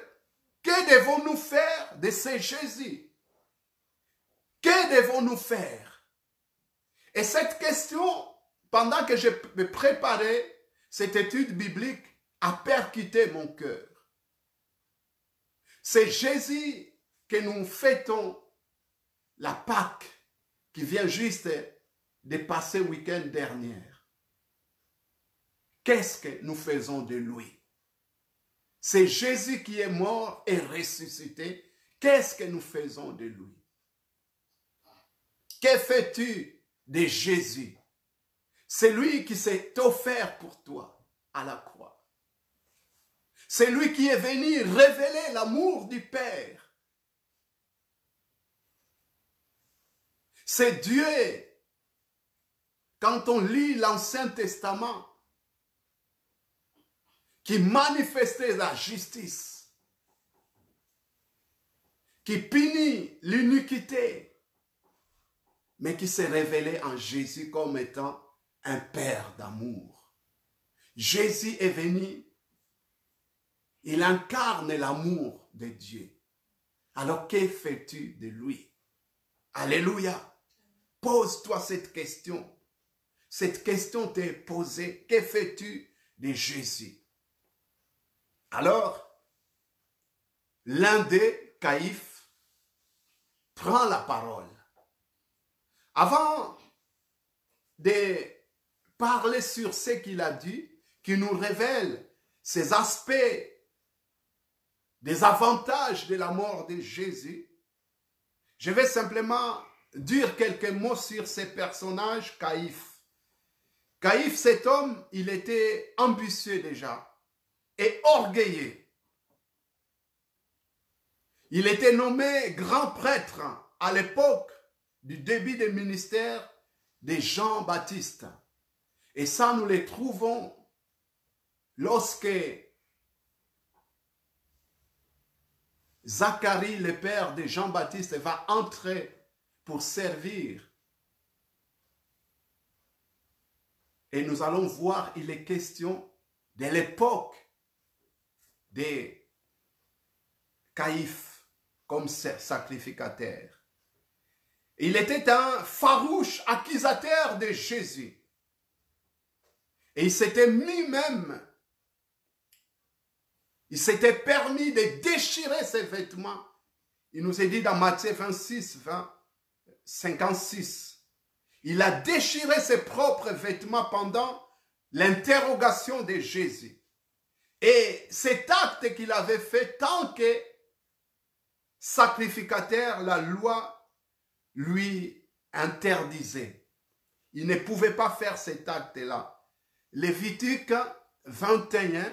que devons-nous faire de ces Jésus? Que devons-nous faire? Et cette question, pendant que je me préparais, cette étude biblique a percuté mon cœur. C'est Jésus que nous fêtons la Pâque qui vient juste de passer le week-end dernier. Qu'est-ce que nous faisons de lui? C'est Jésus qui est mort et ressuscité. Qu'est-ce que nous faisons de lui? Que fais-tu de Jésus? C'est lui qui s'est offert pour toi à la croix. C'est lui qui est venu révéler l'amour du Père. C'est Dieu. Quand on lit l'Ancien Testament, qui manifestait la justice, qui punit l'iniquité, mais qui s'est révélé en Jésus comme étant un Père d'amour. Jésus est venu, il incarne l'amour de Dieu. Alors que fais-tu de lui? Alléluia. Pose-toi cette question. Cette question t'est posée. Que fais-tu de Jésus? Alors, l'un des Caïphe prend la parole. Avant de parler sur ce qu'il a dit, qui nous révèle ces aspects des avantages de la mort de Jésus, je vais simplement dire quelques mots sur ce personnage Caïphe. Caïphe, cet homme, il était ambitieux déjà et orgueilleux. Il était nommé grand prêtre à l'époque du début des ministères de Jean-Baptiste. Et ça, nous les trouvons lorsque Zacharie, le père de Jean-Baptiste, va entrer pour servir. Et nous allons voir, il est question de l'époque de Caïphe comme sacrificateur. Il était un farouche accusateur de Jésus. Et il s'était mis même, il s'était permis de déchirer ses vêtements. Il nous est dit dans Matthieu 26, 56. Il a déchiré ses propres vêtements pendant l'interrogation de Jésus. Et cet acte qu'il avait fait, tant que sacrificateur, la loi lui interdisait. Il ne pouvait pas faire cet acte-là. Lévitique 21,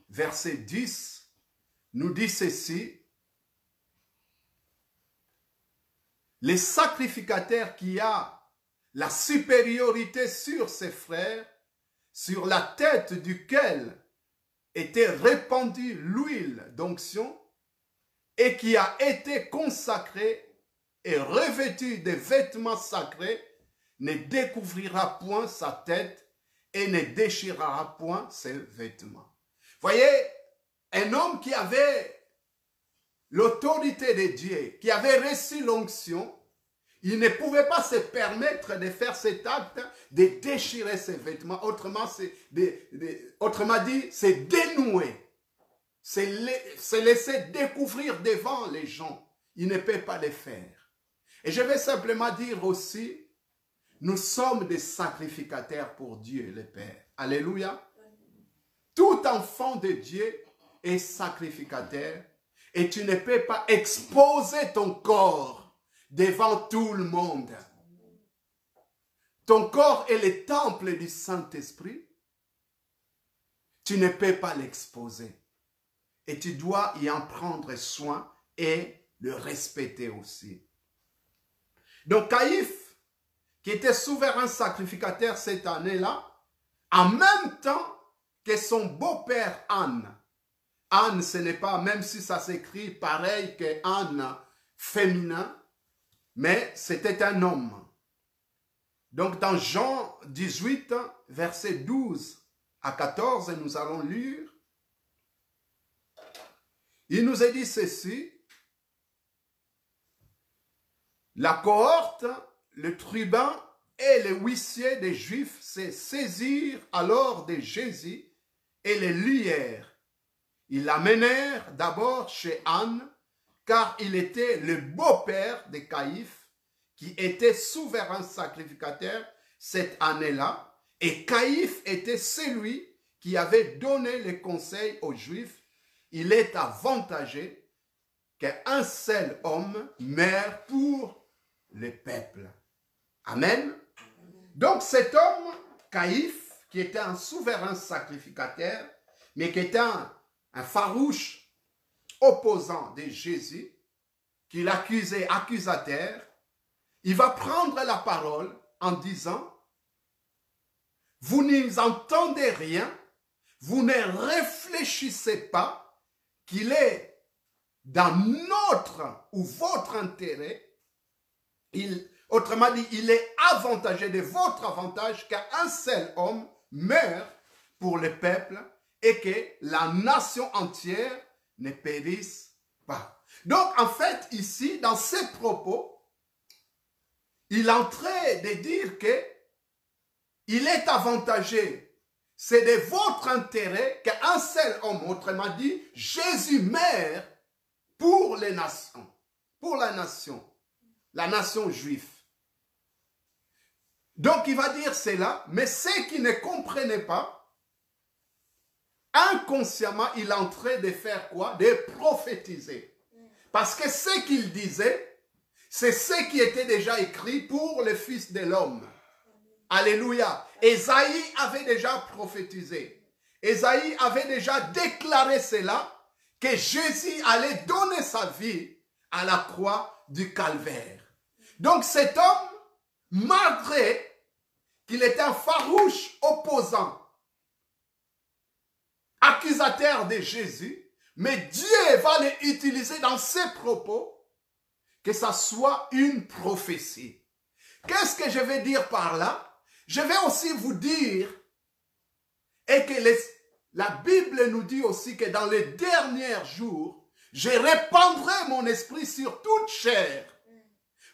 verset 10, nous dit ceci. Les sacrificateurs qui a la supériorité sur ses frères, sur la tête duquel était répandue l'huile d'onction et qui a été consacré et revêtu de vêtements sacrés, ne découvrira point sa tête et ne déchirera point ses vêtements. Voyez, un homme qui avait l'autorité de Dieu, qui avait reçu l'onction, il ne pouvait pas se permettre de faire cet acte, de déchirer ses vêtements. Autrement dit, c'est dénouer. C'est laisser découvrir devant les gens. Il ne peut pas le faire. Et je vais simplement dire aussi, nous sommes des sacrificateurs pour Dieu, le Père. Alléluia. Tout enfant de Dieu est sacrificateur et tu ne peux pas exposer ton corps devant tout le monde. Ton corps est le temple du Saint-Esprit. Tu ne peux pas l'exposer. Et tu dois y en prendre soin et le respecter aussi. Donc Caïphe, qui était souverain sacrificateur cette année-là, en même temps que son beau-père Anne. Anne, ce n'est pas, même si ça s'écrit pareil que Anne féminin, mais c'était un homme. Donc dans Jean 18, versets 12 à 14, nous allons lire. Il nous est dit ceci. La cohorte, le tribun et les huissiers des Juifs se saisirent alors de Jésus et les lièrent. Ils l'amenèrent d'abord chez Anne, car il était le beau-père de Caïphe, qui était souverain sacrificateur cette année-là, et Caïphe était celui qui avait donné les conseils aux Juifs. Il est avantagé qu'un seul homme meure pour le peuple. Amen. Donc cet homme, Caïphe, qui était un souverain sacrificateur, mais qui était un farouche opposant de Jésus, qui l'accusait accusateur, il va prendre la parole en disant, vous n'entendez rien, vous ne réfléchissez pas qu'il est dans notre ou votre intérêt, autrement dit, il est avantagé de votre avantage qu'un seul homme meure pour le peuple et que la nation entière ne périsse pas. Donc, en fait, ici, dans ces propos, il est en train de dire que il est avantagé. C'est de votre intérêt qu'un seul homme, autrement dit, Jésus meurt pour les nations, pour la nation juive. Donc, il va dire cela, mais ceux qui ne comprenaient pas, inconsciemment, il est en train de faire quoi? De prophétiser. Parce que ce qu'il disait, c'est ce qui était déjà écrit pour le Fils de l'homme. Alléluia. Ésaïe avait déjà prophétisé. Ésaïe avait déjà déclaré cela, que Jésus allait donner sa vie à la croix du calvaire. Donc cet homme, malgré qu'il était un farouche opposant, accusateur de Jésus, mais Dieu va l'utiliser dans ses propos, que ça soit une prophétie. Qu'est-ce que je vais dire par là? Je vais aussi vous dire, et que la Bible nous dit aussi que dans les derniers jours, je répandrai mon esprit sur toute chair.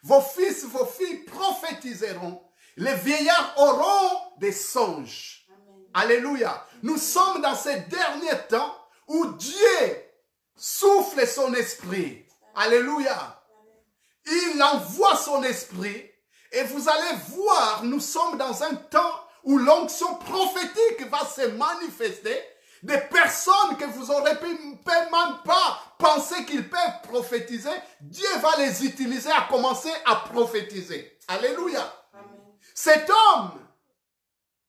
Vos fils, vos filles prophétiseront. Les vieillards auront des songes. Amen. Alléluia. Nous sommes dans ces derniers temps où Dieu souffle son esprit. Alléluia. Il envoie son esprit et vous allez voir, nous sommes dans un temps où l'onction prophétique va se manifester. Des personnes que vous aurez même pas pensé qu'ils peuvent prophétiser, Dieu va les utiliser à commencer à prophétiser. Alléluia. Amen. Cet homme,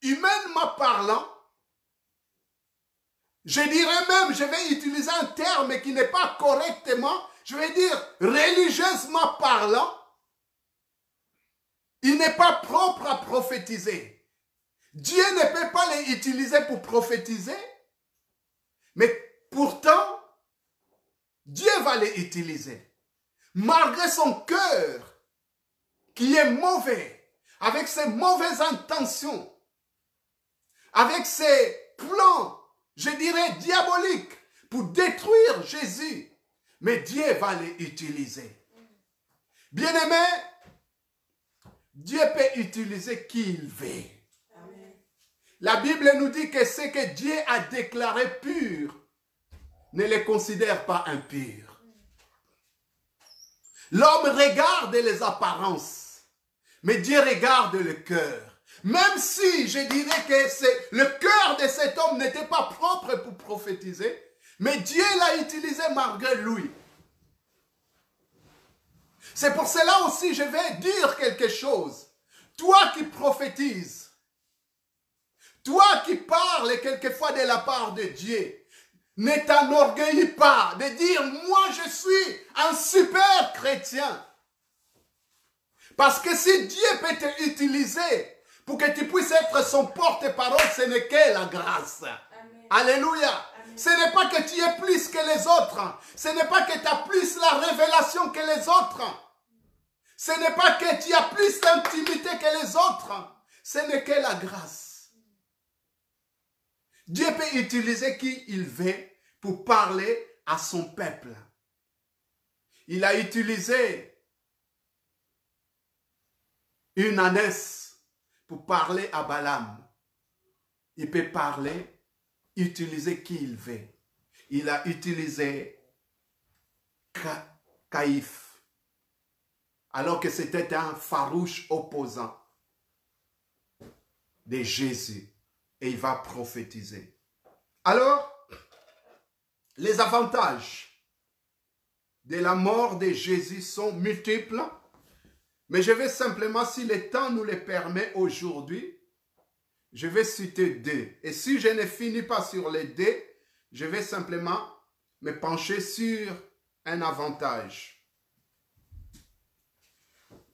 humainement parlant, je dirais même, je vais utiliser un terme qui n'est pas correctement, je vais dire religieusement parlant, il n'est pas propre à prophétiser. Dieu ne peut pas les utiliser pour prophétiser, mais pourtant, Dieu va les utiliser. Malgré son cœur, qui est mauvais, avec ses mauvaises intentions, avec ses plans, je dirais diaboliques, pour détruire Jésus. Mais Dieu va les utiliser. Bien-aimé, Dieu peut utiliser qui il veut. La Bible nous dit que ce que Dieu a déclaré pur, ne les considère pas impurs. L'homme regarde les apparences, mais Dieu regarde le cœur. Même si je dirais que le cœur de cet homme n'était pas propre pour prophétiser, mais Dieu l'a utilisé malgré lui. C'est pour cela aussi je vais dire quelque chose. Toi qui prophétises, toi qui parles quelquefois de la part de Dieu, ne t'enorgueillis pas de dire « moi je suis un super chrétien ». Parce que si Dieu peut te utiliser pour que tu puisses être son porte-parole, ce n'est que la grâce. Amen. Alléluia. Amen. Ce n'est pas que tu es plus que les autres. Ce n'est pas que tu as plus la révélation que les autres. Ce n'est pas que tu as plus d'intimité que les autres. Ce n'est que la grâce. Dieu peut utiliser qui il veut pour parler à son peuple. Il a utilisé une ânesse pour parler à Balaam. Il peut parler, utiliser qui il veut. Il a utilisé Caïphe, alors que c'était un farouche opposant de Jésus. Et il va prophétiser. Alors, les avantages de la mort de Jésus sont multiples. Mais je vais simplement, si le temps nous le permet aujourd'hui, je vais citer deux. Et si je ne finis pas sur les deux, je vais simplement me pencher sur un avantage.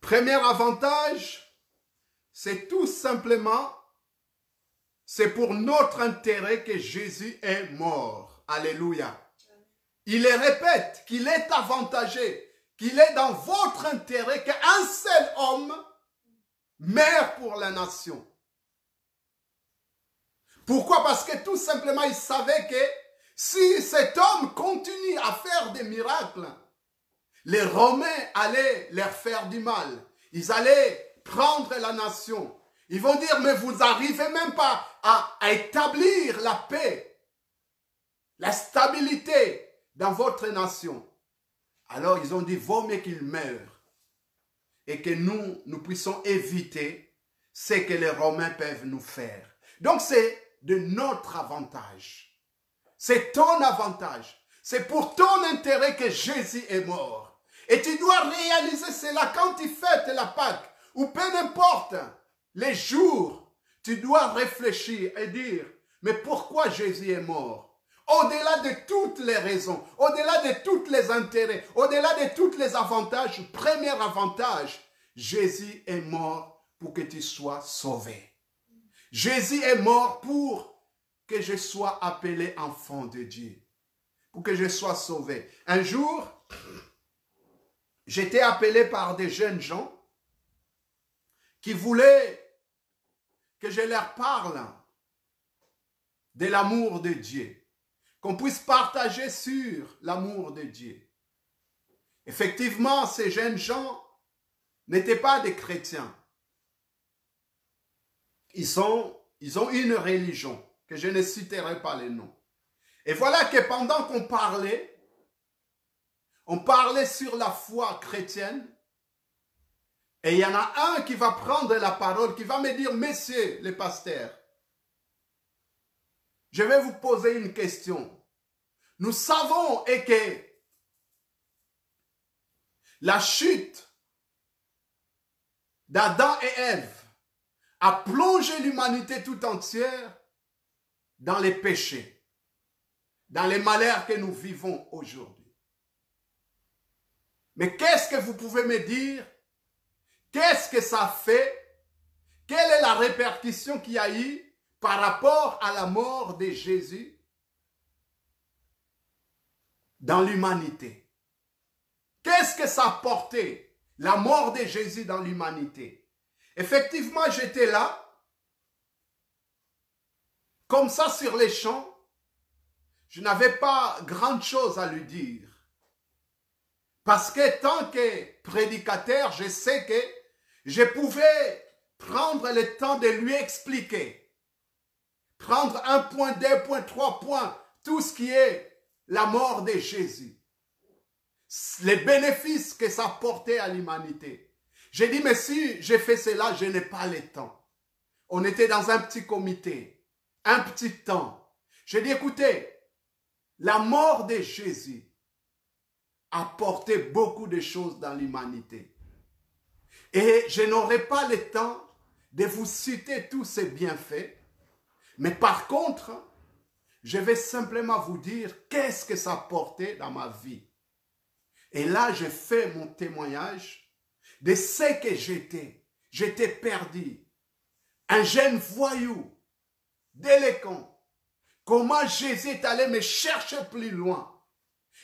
Premier avantage, c'est tout simplement, c'est pour notre intérêt que Jésus est mort. Alléluia. Il le répète qu'il est avantagé, qu'il est dans votre intérêt qu'un seul homme meurt pour la nation. Pourquoi? Parce que tout simplement, il savait que si cet homme continue à faire des miracles, les Romains allaient leur faire du mal. Ils allaient prendre la nation. Ils vont dire, mais vous n'arrivez même pas à établir la paix, la stabilité dans votre nation. Alors ils ont dit, vaut mieux qu'il meure et que nous puissions éviter ce que les Romains peuvent nous faire. Donc c'est de notre avantage. C'est ton avantage. C'est pour ton intérêt que Jésus est mort. Et tu dois réaliser cela quand tu fêtes la Pâque ou peu importe les jours, tu dois réfléchir et dire, mais pourquoi Jésus est mort? Au-delà de toutes les raisons, au-delà de tous les intérêts, au-delà de tous les avantages, premier avantage, Jésus est mort pour que tu sois sauvé. Jésus est mort pour que je sois appelé enfant de Dieu. Pour que je sois sauvé. Un jour, j'étais appelé par des jeunes gens qui voulaient que je leur parle de l'amour de Dieu. Qu'on puisse partager sur l'amour de Dieu. Effectivement, ces jeunes gens n'étaient pas des chrétiens. Ils ont une religion, que je ne citerai pas les noms. Et voilà que pendant qu'on parlait sur la foi chrétienne, et il y en a un qui va prendre la parole, qui va me dire, messieurs les pasteurs, je vais vous poser une question. Nous savons que la chute d'Adam et Ève a plongé l'humanité tout entière dans les péchés, dans les malheurs que nous vivons aujourd'hui. Mais qu'est-ce que vous pouvez me dire? Qu'est-ce que ça fait? Quelle est la répercussion qu'il y a eu par rapport à la mort de Jésus dans l'humanité? Qu'est-ce que ça a porté, la mort de Jésus dans l'humanité? Effectivement, j'étais là, comme ça sur les champs. Je n'avais pas grande chose à lui dire. Parce que tant que prédicateur, je sais que je pouvais prendre le temps de lui expliquer. Prendre 1 point, 2 points, 3 points, tout ce qui est la mort de Jésus. Les bénéfices que ça portait à l'humanité. J'ai dit, mais si j'ai fait cela, je n'ai pas le temps. On était dans un petit comité, un petit temps. J'ai dit, écoutez, la mort de Jésus a porté beaucoup de choses dans l'humanité. Et je n'aurai pas le temps de vous citer tous ces bienfaits. Mais par contre, je vais simplement vous dire qu'est-ce que ça a porté dans ma vie. Et là, je fais mon témoignage de ce que j'étais. J'étais perdu. Un jeune voyou, délinquant. Comment Jésus est allé me chercher plus loin.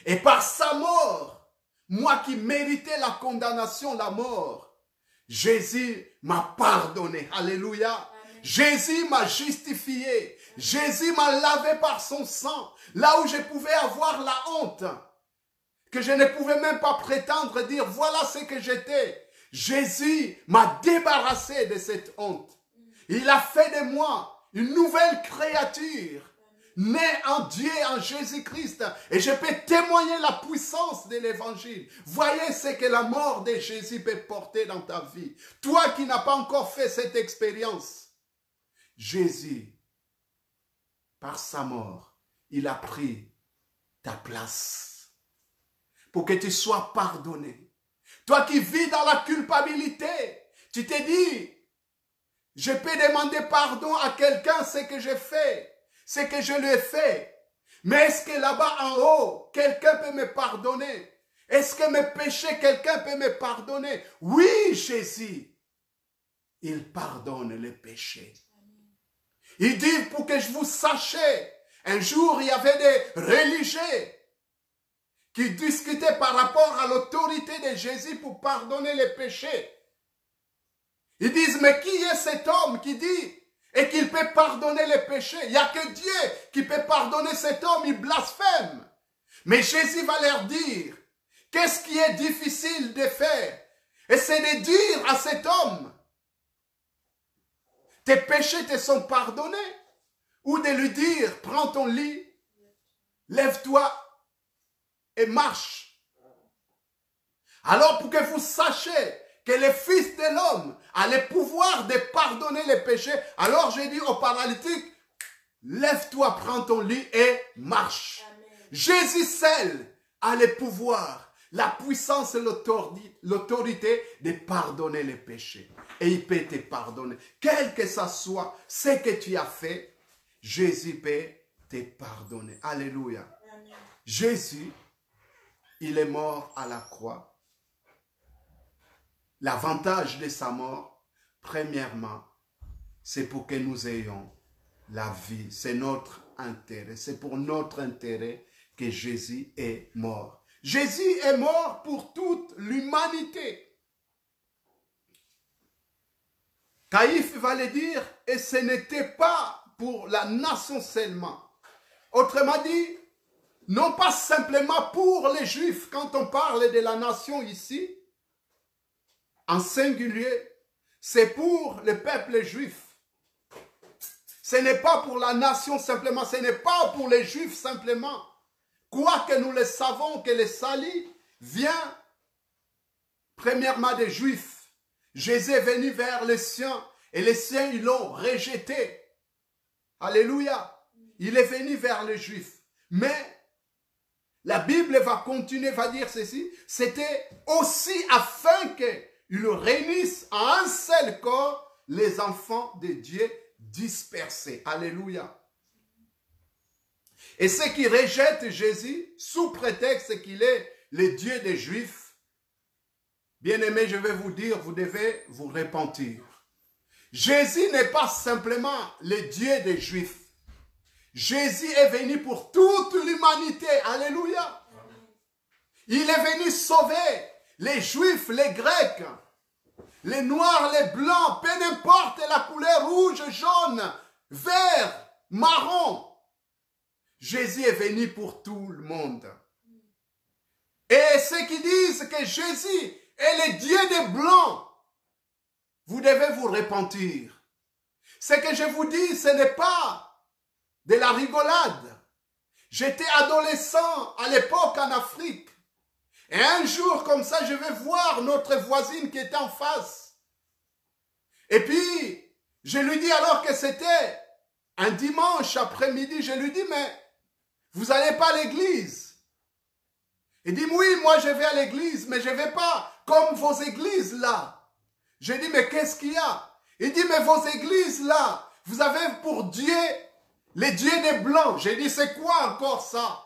Et par sa mort, moi qui méritais la condamnation, la mort, Jésus m'a pardonné. Alléluia. Amen. Jésus m'a justifié. Jésus m'a lavé par son sang. Là où je pouvais avoir la honte. Que je ne pouvais même pas prétendre dire, voilà ce que j'étais. Jésus m'a débarrassé de cette honte. Il a fait de moi une nouvelle créature, née en Dieu, en Jésus-Christ. Et je peux témoigner la puissance de l'évangile. Voyez ce que la mort de Jésus peut porter dans ta vie. Toi qui n'as pas encore fait cette expérience, Jésus, par sa mort, il a pris ta place. Pour que tu sois pardonné. Toi qui vis dans la culpabilité, tu te dis, je peux demander pardon à quelqu'un ce que j'ai fait, ce que je lui ai fait. Mais est-ce que là-bas en haut, quelqu'un peut me pardonner? Est-ce que mes péchés, quelqu'un peut me pardonner? Oui, Jésus, il pardonne les péchés. Il dit pour que je vous sachiez, un jour il y avait des religieux qui discutaient par rapport à l'autorité de Jésus pour pardonner les péchés. Ils disent, mais qui est cet homme qui dit et qu'il peut pardonner les péchés? Il n'y a que Dieu qui peut pardonner cet homme, il blasphème. Mais Jésus va leur dire, qu'est-ce qui est difficile de faire? Et c'est de dire à cet homme, tes péchés te sont pardonnés. Ou de lui dire, prends ton lit, lève-toi et marche. Alors pour que vous sachiez que le Fils de l'homme a le pouvoir de pardonner les péchés, alors j'ai dit au paralytique, lève-toi, prends ton lit et marche. Amen. Jésus seul a le pouvoir, la puissance et l'autorité de pardonner les péchés. Et il peut te pardonner. Quel que ça soit ce que tu as fait, Jésus peut te pardonner. Alléluia. Amen. Jésus, il est mort à la croix. l'avantage de sa mort, premièrement, c'est pour que nous ayons la vie. C'est notre intérêt. C'est pour notre intérêt que Jésus est mort. Jésus est mort pour toute l'humanité. Caïphe va le dire, et ce n'était pas pour la nation seulement. Autrement dit, non pas simplement pour les Juifs, quand on parle de la nation ici, en singulier, c'est pour le peuple juif. Ce n'est pas pour la nation simplement, ce n'est pas pour les Juifs simplement. Quoique nous le savons que le salut vient premièrement des Juifs. Jésus est venu vers les siens et les siens ils l'ont rejeté. Alléluia. Il est venu vers les Juifs. Mais la Bible va continuer, va dire ceci. C'était aussi afin qu'ils réunissent en un seul corps les enfants de Dieu dispersés. Alléluia. Et ceux qui rejettent Jésus sous prétexte qu'il est le Dieu des Juifs, bien-aimés, je vais vous dire, vous devez vous repentir. Jésus n'est pas simplement le Dieu des Juifs. Jésus est venu pour toute l'humanité. Alléluia. Il est venu sauver les Juifs, les Grecs, les Noirs, les Blancs, peu importe la couleur rouge, jaune, vert, marron. Jésus est venu pour tout le monde. Et ceux qui disent que Jésus est le Dieu des Blancs, vous devez vous repentir. Ce que je vous dis, ce n'est pas de la rigolade. J'étais adolescent à l'époque en Afrique. Et un jour, comme ça, je vais voir notre voisine qui était en face. Et puis, je lui dis alors que c'était un dimanche après-midi, je lui dis, mais vous n'allez pas à l'église? Il dit, oui, moi je vais à l'église, mais je ne vais pas comme vos églises là. Je dis, mais qu'est-ce qu'il y a? Il dit, mais vos églises là, vous avez pour Dieu les dieux des Blancs. J'ai dit, c'est quoi encore ça?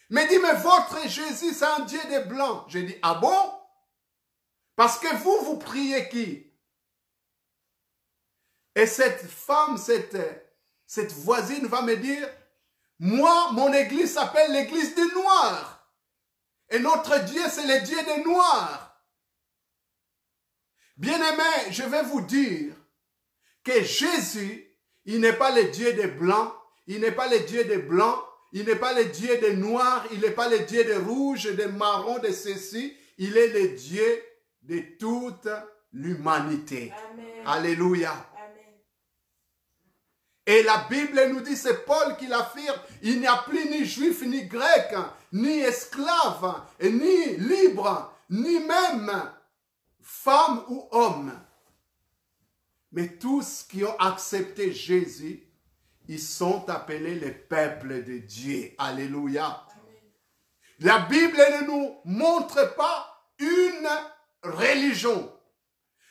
Mais dit, mais votre Jésus, c'est un Dieu des Blancs. J'ai dit, ah bon? Parce que vous priez qui? Et cette femme, cette voisine va me dire, moi, mon église s'appelle l'église des Noirs. Et notre Dieu, c'est le Dieu des Noirs. Bien-aimés, je vais vous dire que Jésus, il n'est pas le Dieu des Blancs, il n'est pas le Dieu des Blancs, il n'est pas le Dieu des Noirs, il n'est pas le Dieu des Rouges, des Marrons, de ceci. Il est le Dieu de toute l'humanité. Alléluia. Amen. Et la Bible nous dit, c'est Paul qui l'affirme, il n'y a plus ni juif, ni grec, ni esclave, ni libre, ni même femme ou homme. Mais tous qui ont accepté Jésus, ils sont appelés les peuples de Dieu. Alléluia. Amen. La Bible ne nous montre pas une religion.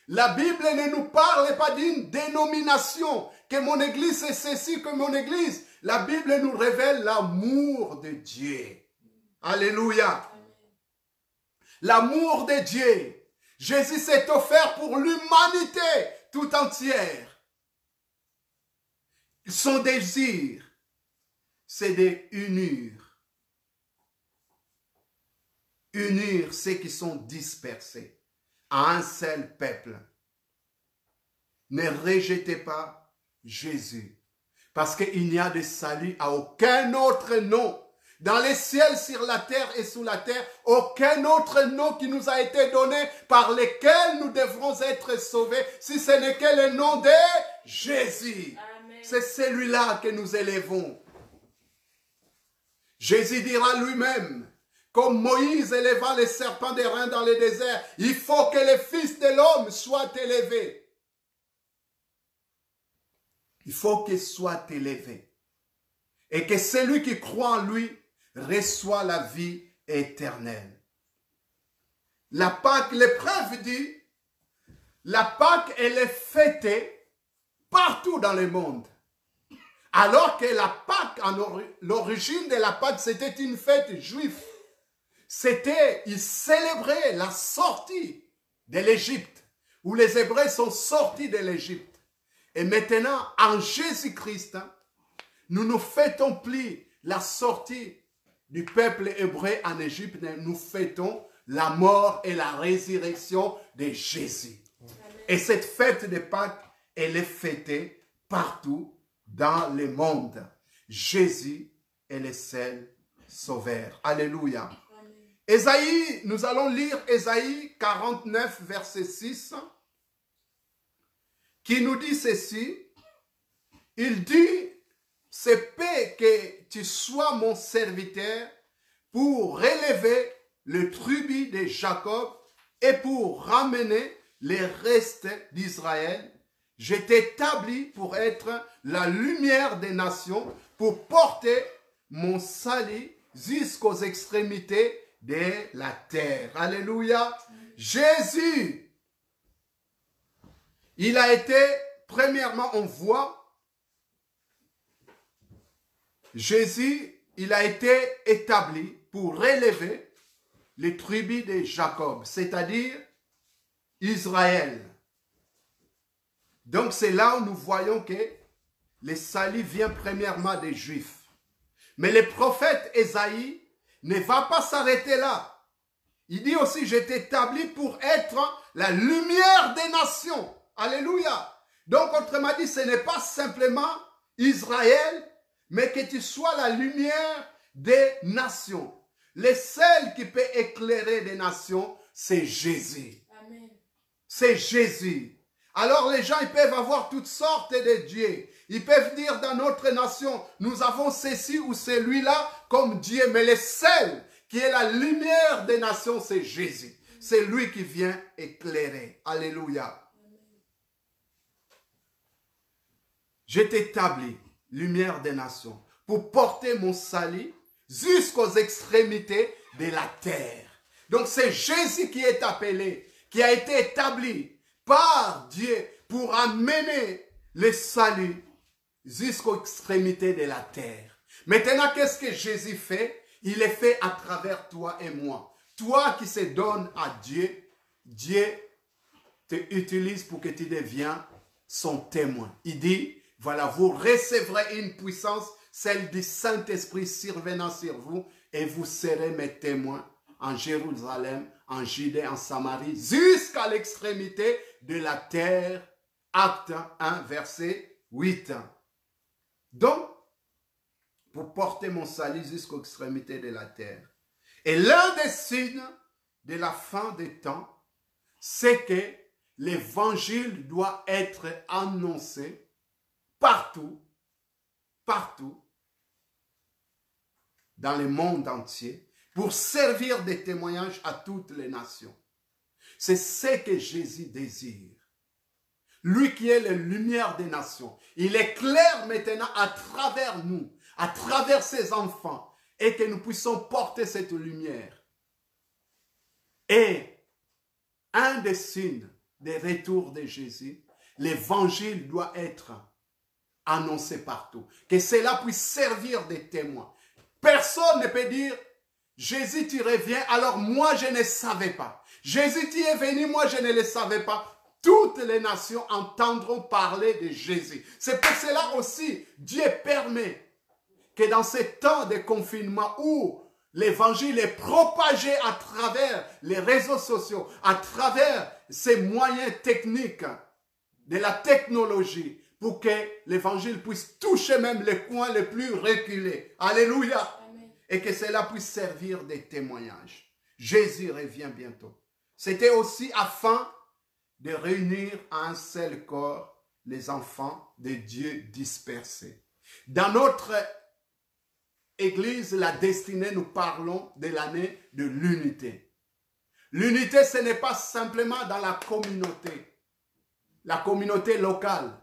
La Bible ne nous parle pas d'une dénomination, que mon église est ceci, que mon église. La Bible nous révèle l'amour de Dieu. Alléluia. L'amour de Dieu. Jésus s'est offert pour l'humanité tout entière. Son désir, c'est d'unir ceux qui sont dispersés à un seul peuple. Ne rejetez pas Jésus, parce qu'il n'y a de salut à aucun autre nom. Dans les ciels, sur la terre et sous la terre, aucun autre nom qui nous a été donné par lequel nous devrons être sauvés, si ce n'est que le nom de Jésus. C'est celui-là que nous élevons. Jésus dira lui-même, comme Moïse éleva les serpents des reins dans le désert, il faut que le Fils de l'homme soit élevé. Il faut qu'il soit élevé. Et que celui qui croit en lui reçoit la vie éternelle. La Pâque, l'épreuve dit, la Pâque, elle est fêtée partout dans le monde. Alors que la Pâque, l'origine de la Pâque, c'était une fête juive. Ils célébraient la sortie de l'Égypte, où les Hébreux sont sortis de l'Égypte. Et maintenant, en Jésus-Christ, nous ne fêtons plus la sortie du peuple hébreu en Égypte, nous fêtons la mort et la résurrection de Jésus. Amen. Et cette fête de Pâques, elle est fêtée partout dans le monde. Jésus est le seul sauveur. Alléluia. Amen. Ésaïe, nous allons lire Ésaïe 49, verset 6, qui nous dit ceci. Il dit, c'est paix que tu sois mon serviteur pour relever le tribut de Jacob et pour ramener les restes d'Israël. Je t'établis pour être la lumière des nations, pour porter mon salut jusqu'aux extrémités de la terre. Alléluia. Jésus, il a été, premièrement, on voit, Jésus, il a été établi pour relever les tribus de Jacob, c'est-à-dire Israël. Donc c'est là où nous voyons que le salut vient premièrement des Juifs. Mais le prophète Ésaïe ne va pas s'arrêter là. Il dit aussi, je t'établis pour être la lumière des nations. Alléluia. Donc autrement dit, ce n'est pas simplement Israël, mais que tu sois la lumière des nations. Le seul qui peut éclairer des nations, c'est Jésus. C'est Jésus. Alors les gens, ils peuvent avoir toutes sortes de dieux. Ils peuvent dire dans notre nation, nous avons ceci ou celui-là comme Dieu. Mais le seul qui est la lumière des nations, c'est Jésus. C'est lui qui vient éclairer. Alléluia. Je t'établis, lumière des nations, pour porter mon salut jusqu'aux extrémités de la terre. Donc c'est Jésus qui est appelé, qui a été établi par Dieu pour amener le salut jusqu'aux extrémités de la terre. Maintenant, qu'est-ce que Jésus fait? Il est fait à travers toi et moi. Toi qui se donnes à Dieu, Dieu te utilise pour que tu deviens son témoin. Il dit, voilà, vous recevrez une puissance, celle du Saint-Esprit survenant sur vous, et vous serez mes témoins en Jérusalem, en Judée, en Samarie, jusqu'à l'extrémité de la terre. Acte 1, verset 8. Donc, pour porter mon salut jusqu'aux extrémités de la terre. Et l'un des signes de la fin des temps, c'est que l'évangile doit être annoncé partout, partout, dans le monde entier, pour servir de témoignage à toutes les nations. C'est ce que Jésus désire. Lui qui est la lumière des nations, il éclaire maintenant à travers nous, à travers ses enfants, et que nous puissions porter cette lumière. Et un des signes des retours de Jésus, l'évangile doit être annoncé partout. Que cela puisse servir de témoin. Personne ne peut dire, Jésus, tu reviens, alors moi je ne savais pas. Jésus, tu es venu, moi je ne le savais pas. Toutes les nations entendront parler de Jésus. C'est pour cela aussi, Dieu permet que dans ces temps de confinement où l'évangile est propagé à travers les réseaux sociaux, à travers ces moyens techniques de la technologie, pour que l'évangile puisse toucher même les coins les plus reculés. Alléluia. Amen. Et que cela puisse servir de témoignage. Jésus revient bientôt. C'était aussi afin de réunir à un seul corps les enfants de Dieu dispersés. Dans notre Église, la destinée, nous parlons de l'année de l'unité. L'unité, ce n'est pas simplement dans la communauté locale,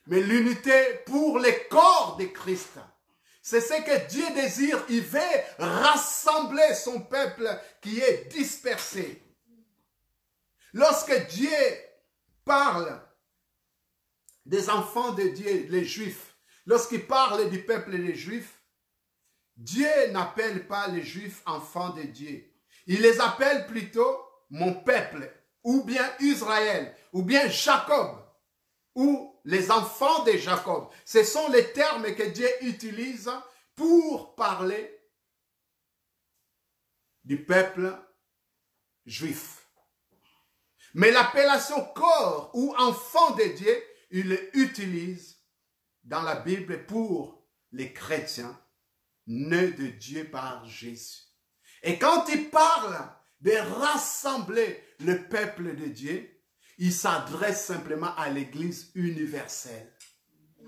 mais l'unité pour le corps de Christ. C'est ce que Dieu désire. Il veut rassembler son peuple qui est dispersé. Lorsque Dieu parle des enfants de Dieu, les Juifs, lorsqu'il parle du peuple des Juifs, Dieu n'appelle pas les Juifs enfants de Dieu. Il les appelle plutôt mon peuple. ou bien Israël, ou bien Jacob, ou les enfants de Jacob. Ce sont les termes que Dieu utilise pour parler du peuple juif. Mais l'appellation corps ou enfant de Dieu, il l'utilise dans la Bible pour les chrétiens nés de Dieu par Jésus. Et quand il parle de rassembler le peuple de Dieu, il s'adresse simplement à l'Église universelle.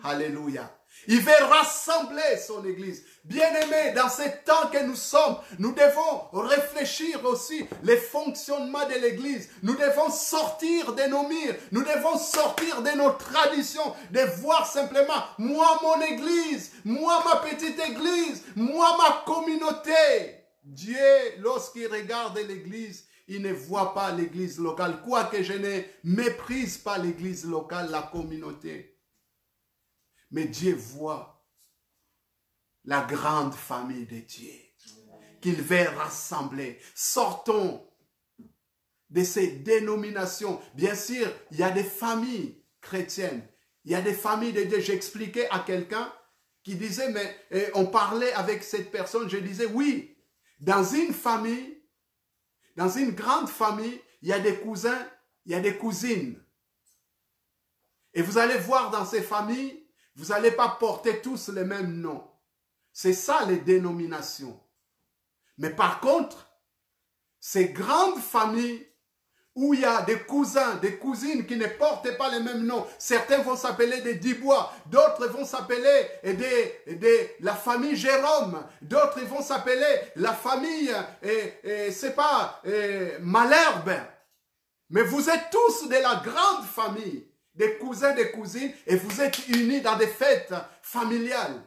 Alléluia. Il veut rassembler son Église. Bien-aimés, dans ce temps que nous sommes, nous devons réfléchir aussi les fonctionnements de l'Église. Nous devons sortir de nos murs. Nous devons sortir de nos traditions. De voir simplement, moi, mon Église, moi, ma petite Église, moi, ma communauté. Dieu, lorsqu'il regarde l'Église, il ne voit pas l'Église locale. Quoique je ne méprise pas l'Église locale, la communauté. Mais Dieu voit la grande famille de Dieu qu'il veut rassembler. Sortons de ces dénominations. Bien sûr, il y a des familles chrétiennes. Il y a des familles de Dieu. J'expliquais à quelqu'un qui disait, mais on parlait avec cette personne, je disais, oui, dans une famille, dans une grande famille, il y a des cousins, il y a des cousines. Et vous allez voir dans ces familles, vous n'allez pas porter tous les mêmes noms. C'est ça les dénominations. Mais par contre, ces grandes familles où il y a des cousins, des cousines qui ne portent pas les mêmes noms. Certains vont s'appeler des Dubois, d'autres vont s'appeler la famille Jérôme, d'autres vont s'appeler la famille, c'est pas, Malherbe. Mais vous êtes tous de la grande famille. Des cousins, des cousines, et vous êtes unis dans des fêtes familiales.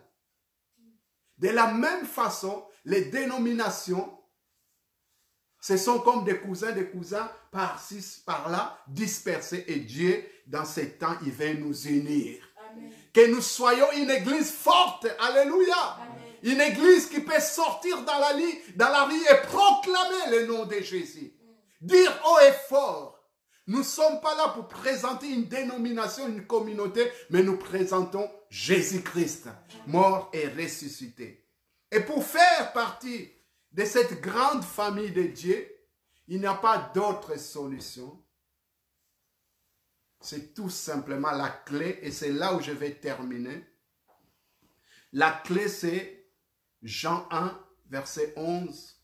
De la même façon, les dénominations, ce sont comme des cousins par-ci, par-là, dispersés. Et Dieu, dans ces temps, il veut nous unir. Amen. Que nous soyons une église forte. Alléluia. Amen. Une église qui peut sortir dans la rue et proclamer le nom de Jésus. Dire haut et fort. Nous ne sommes pas là pour présenter une dénomination, une communauté, mais nous présentons Jésus-Christ, mort et ressuscité. Et pour faire partie de cette grande famille de Dieu, il n'y a pas d'autre solution. C'est tout simplement la clé, et c'est là où je vais terminer. La clé, c'est Jean 1, verset 11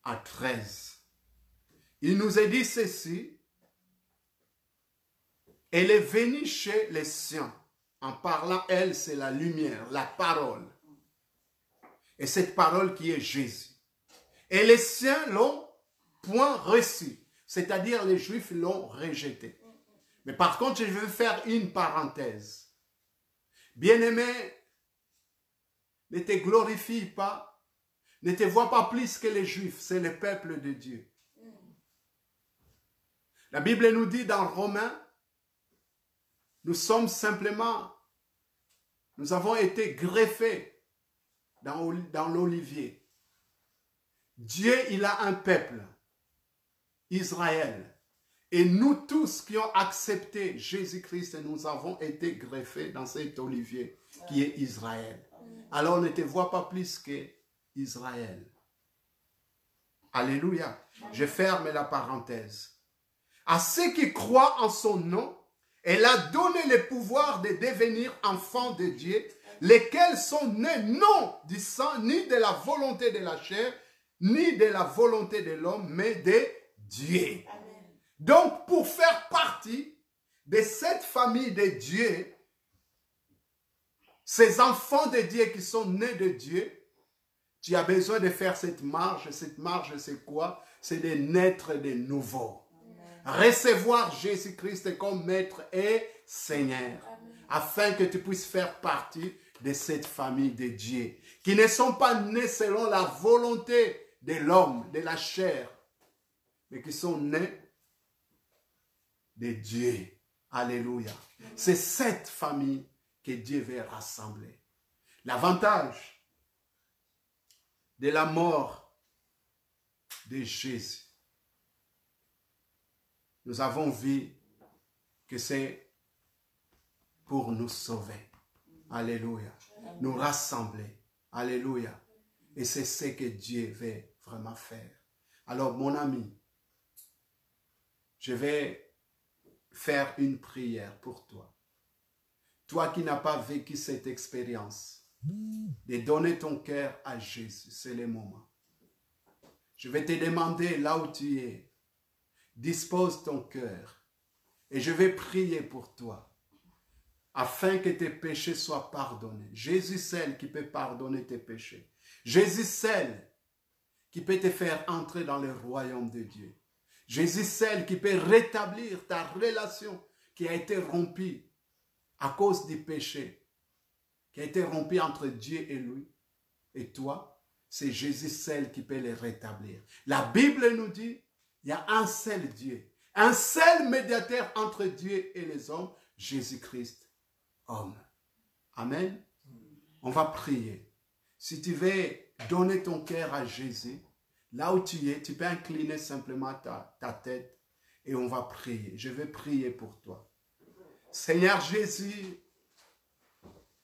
à 13. Il nous a dit ceci, elle est venue chez les siens. En parlant, elle, c'est la lumière, la parole. Et cette parole qui est Jésus. Et les siens l'ont point reçu. C'est-à-dire les Juifs l'ont rejeté. Mais par contre, je veux faire une parenthèse. Bien-aimé, ne te glorifie pas, ne te vois pas plus que les Juifs, c'est le peuple de Dieu. La Bible nous dit dans Romains, nous sommes simplement, nous avons été greffés dans l'olivier. Dieu, il a un peuple, Israël. Et nous tous qui avons accepté Jésus-Christ, nous avons été greffés dans cet olivier qui est Israël. Alors ne te vois pas plus qu'Israël. Alléluia. Je ferme la parenthèse. À ceux qui croient en son nom, elle a donné le pouvoir de devenir enfants de Dieu, lesquels sont nés non du sang, ni de la volonté de la chair, ni de la volonté de l'homme, mais de Dieu. Amen. Donc, pour faire partie de cette famille de Dieu, ces enfants de Dieu qui sont nés de Dieu, tu as besoin de faire cette marche. Cette marche, c'est quoi? C'est de naître de nouveau. Recevoir Jésus-Christ comme Maître et Seigneur, afin que tu puisses faire partie de cette famille de Dieu, qui ne sont pas nés selon la volonté de l'homme, de la chair, mais qui sont nés de Dieu. Alléluia. C'est cette famille que Dieu veut rassembler. L'avantage de la mort de Jésus, nous avons vu que c'est pour nous sauver. Alléluia. Nous rassembler. Alléluia. Et c'est ce que Dieu veut vraiment faire. Alors, mon ami, je vais faire une prière pour toi. Toi qui n'as pas vécu cette expérience, de donner ton cœur à Jésus, c'est le moment. Je vais te demander là où tu es, dispose ton cœur et je vais prier pour toi afin que tes péchés soient pardonnés. Jésus seul qui peut pardonner tes péchés. Jésus seul qui peut te faire entrer dans le royaume de Dieu. Jésus seul qui peut rétablir ta relation qui a été rompue à cause du péché, qui a été rompue entre Dieu et lui et toi. C'est Jésus seul qui peut les rétablir. La Bible nous dit, il y a un seul Dieu, un seul médiateur entre Dieu et les hommes, Jésus-Christ, homme. Amen. On va prier. Si tu veux donner ton cœur à Jésus, là où tu es, tu peux incliner simplement ta tête et on va prier. Je vais prier pour toi. Seigneur Jésus,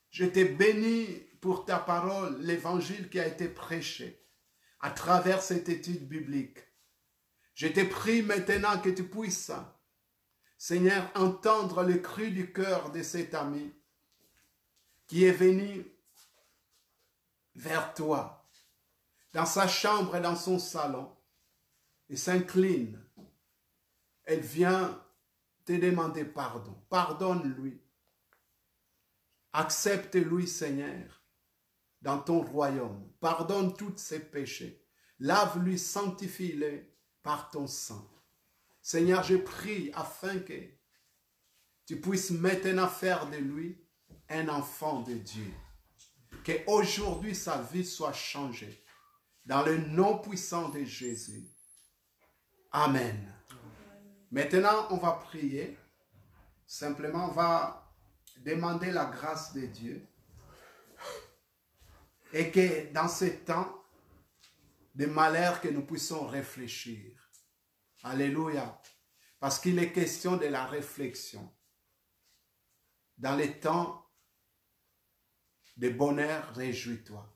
je te bénis pour ta parole, l'évangile qui a été prêché à travers cette étude biblique. Je te prie maintenant que tu puisses, Seigneur, entendre le cri du cœur de cet ami qui est venu vers toi, dans sa chambre et dans son salon, et s'incline. Elle vient te demander pardon. Pardonne-lui. Accepte-lui, Seigneur, dans ton royaume. Pardonne tous ses péchés. Lave-lui, sanctifie-le par ton sang. Seigneur, je prie afin que tu puisses maintenant faire de lui un enfant de Dieu. Qu'aujourd'hui sa vie soit changée. Dans le nom puissant de Jésus. Amen. Maintenant, on va prier. Simplement, on va demander la grâce de Dieu. Et que dans ce temps de malheur, que nous puissions réfléchir. Alléluia. Parce qu'il est question de la réflexion. Dans les temps de bonheur, réjouis-toi.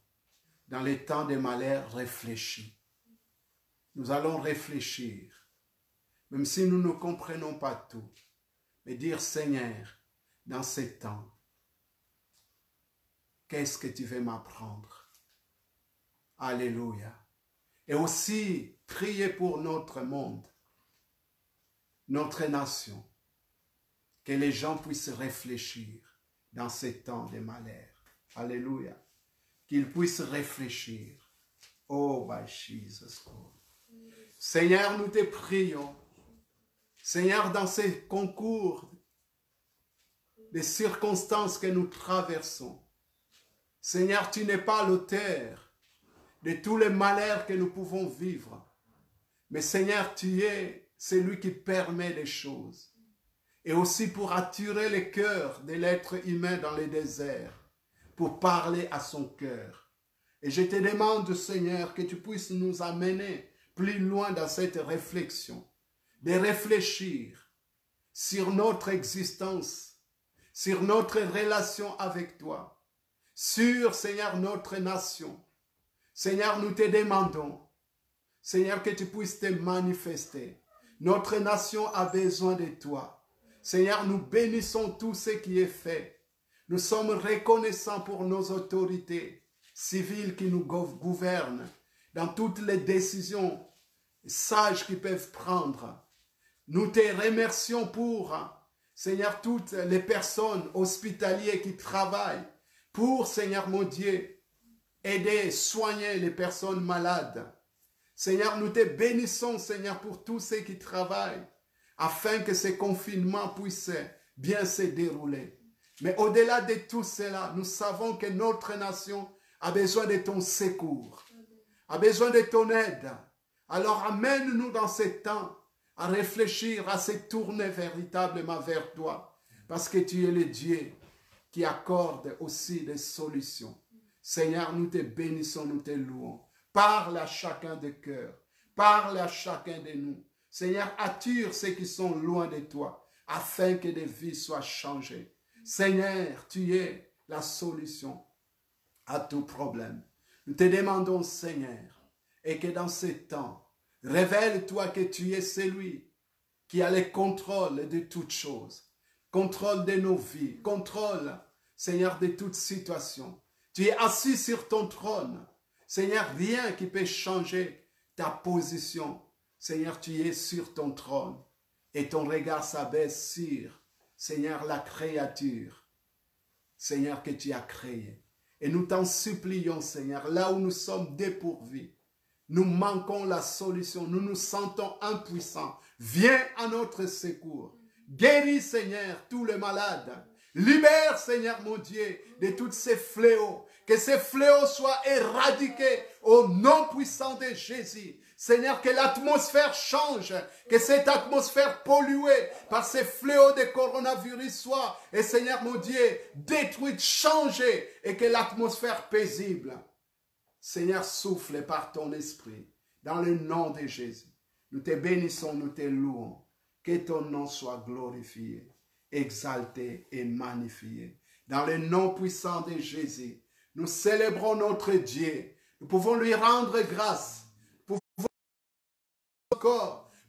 Dans les temps de malheur, réfléchis. Nous allons réfléchir. Même si nous ne comprenons pas tout. Mais dire, Seigneur, dans ces temps, qu'est-ce que tu veux m'apprendre? Alléluia. Et aussi, prier pour notre monde, notre nation. Que les gens puissent réfléchir dans ces temps de malheur. Alléluia. Qu'ils puissent réfléchir. Oh, by Jesus. Seigneur, nous te prions. Seigneur, dans ces concours, les circonstances que nous traversons, Seigneur, tu n'es pas l'auteur de tous les malheurs que nous pouvons vivre. Mais Seigneur, tu es celui qui permet les choses. Et aussi pour attirer le cœur de l'être humain dans les déserts, pour parler à son cœur. Et je te demande, Seigneur, que tu puisses nous amener plus loin dans cette réflexion, de réfléchir sur notre existence, sur notre relation avec toi, sur, Seigneur, notre nation. Seigneur, nous te demandons, Seigneur, que tu puisses te manifester. Notre nation a besoin de toi. Seigneur, nous bénissons tout ce qui est fait. Nous sommes reconnaissants pour nos autorités civiles qui nous gouvernent dans toutes les décisions sages qu'ils peuvent prendre. Nous te remercions pour, Seigneur, toutes les personnes hospitalières qui travaillent pour, Seigneur mon Dieu, aider, soigner les personnes malades. Seigneur, nous te bénissons, Seigneur, pour tous ceux qui travaillent afin que ce confinement puisse bien se dérouler. Mais au-delà de tout cela, nous savons que notre nation a besoin de ton secours, a besoin de ton aide. Alors amène-nous dans ce temps à réfléchir, à se tourner véritablement vers toi, parce que tu es le Dieu qui accorde aussi des solutions. Seigneur, nous te bénissons, nous te louons. Parle à chacun de cœur, parle à chacun de nous. Seigneur, attire ceux qui sont loin de toi, afin que des vies soient changées. Seigneur, tu es la solution à tout problème. Nous te demandons, Seigneur, et que dans ces temps, révèle-toi que tu es celui qui a le contrôle de toutes choses, contrôle de nos vies, contrôle, Seigneur, de toute situation. Tu es assis sur ton trône. Seigneur, rien qui peut changer ta position. Seigneur, tu es sur ton trône et ton regard s'abaisse sur, Seigneur, la créature, Seigneur, que tu as créée. Et nous t'en supplions, Seigneur, là où nous sommes dépourvus, nous manquons la solution, nous nous sentons impuissants. Viens à notre secours. Guéris, Seigneur, tous les malades. Libère, Seigneur mon Dieu, de tous ces fléaux. Que ces fléaux soient éradiqués au nom puissant de Jésus. Seigneur, que l'atmosphère change, que cette atmosphère polluée par ces fléaux de coronavirus soit, et Seigneur mon Dieu, détruite, changée, et que l'atmosphère paisible, Seigneur, souffle par ton esprit, dans le nom de Jésus. Nous te bénissons, nous te louons. Que ton nom soit glorifié, exalté et magnifié. Dans le nom puissant de Jésus, nous célébrons notre Dieu. Nous pouvons lui rendre grâce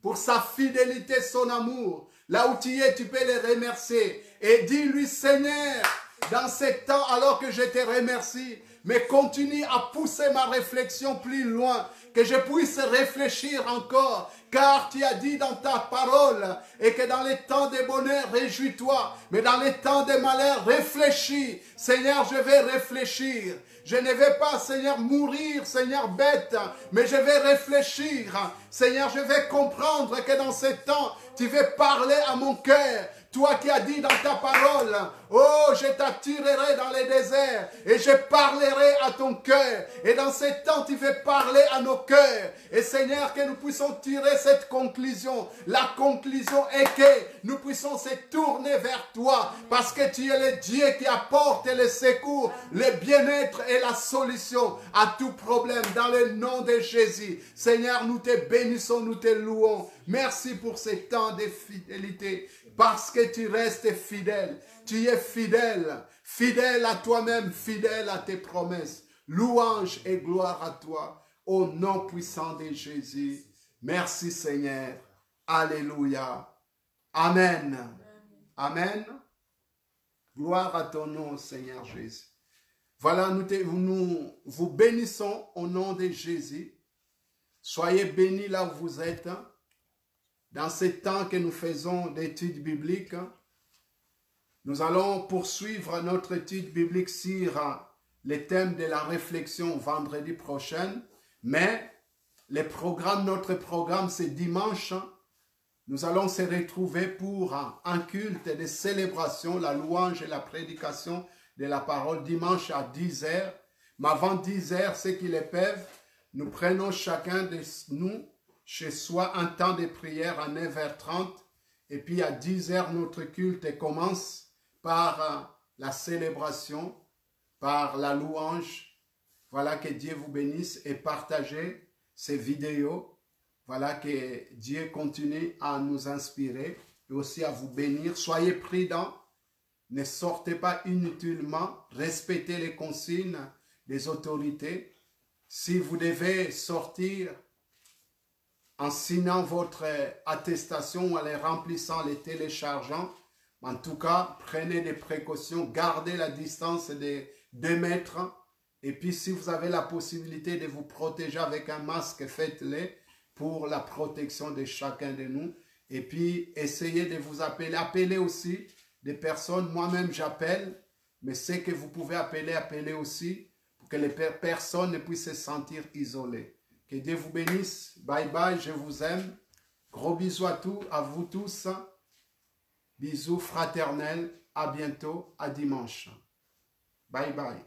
pour sa fidélité, son amour. Là où tu es, tu peux le remercier. Et dis-lui, Seigneur, dans ces temps, alors que je te remercie, mais continue à pousser ma réflexion plus loin, que je puisse réfléchir encore, car tu as dit dans ta parole, et que dans les temps de bonheur, réjouis-toi, mais dans les temps de malheur, réfléchis. Seigneur, je vais réfléchir. Je ne vais pas, Seigneur, mourir, Seigneur, bête, mais je vais réfléchir. Seigneur, je vais comprendre que dans ces temps, tu veux parler à mon cœur. Toi qui as dit dans ta parole, oh, je t'attirerai dans les déserts et je parlerai à ton cœur. Et dans ces temps, tu veux parler à nos cœurs. Et Seigneur, que nous puissions tirer cette conclusion. La conclusion est que nous puissions se tourner vers toi parce que tu es le Dieu qui apporte le secours, le bien-être et la solution à tout problème. Dans le nom de Jésus, Seigneur, nous te bénissons, nous te louons. Merci pour ces temps de fidélité. Parce que tu restes fidèle. Tu es fidèle. Fidèle à toi-même, fidèle à tes promesses. Louange et gloire à toi. Au nom puissant de Jésus. Merci Seigneur. Alléluia. Amen. Amen. Gloire à ton nom, Seigneur Jésus. Voilà, nous vous bénissons au nom de Jésus. Soyez bénis là où vous êtes. Dans ces temps que nous faisons d'études bibliques, nous allons poursuivre notre étude biblique sur les thèmes de la réflexion vendredi prochain. Mais notre programme, c'est dimanche. Nous allons se retrouver pour un culte de célébration, la louange et la prédication de la parole dimanche à 10 h. Mais avant 10 h, ceux qui le peuvent, nous prenons chacun de nous chez soi un temps de prière à 9 h 30 et puis à 10 h notre culte commence par la célébration, par la louange. Voilà, que Dieu vous bénisse et partagez ces vidéos. Voilà, que Dieu continue à nous inspirer et aussi à vous bénir. Soyez prudents, ne sortez pas inutilement, respectez les consignes des autorités. Si vous devez sortir, en signant votre attestation ou en les remplissant, les téléchargeant. En tout cas, prenez des précautions, gardez la distance de 2 mètres. Et puis, si vous avez la possibilité de vous protéger avec un masque, faites-le pour la protection de chacun de nous. Et puis, essayez de vous appeler. Appelez aussi des personnes. Moi-même, j'appelle. Mais ce que vous pouvez appeler, appelez aussi pour que les personnes ne puissent se sentir isolées. Que Dieu vous bénisse. Bye bye, je vous aime. Gros bisous à vous tous. Bisous fraternels. À bientôt, à dimanche. Bye bye.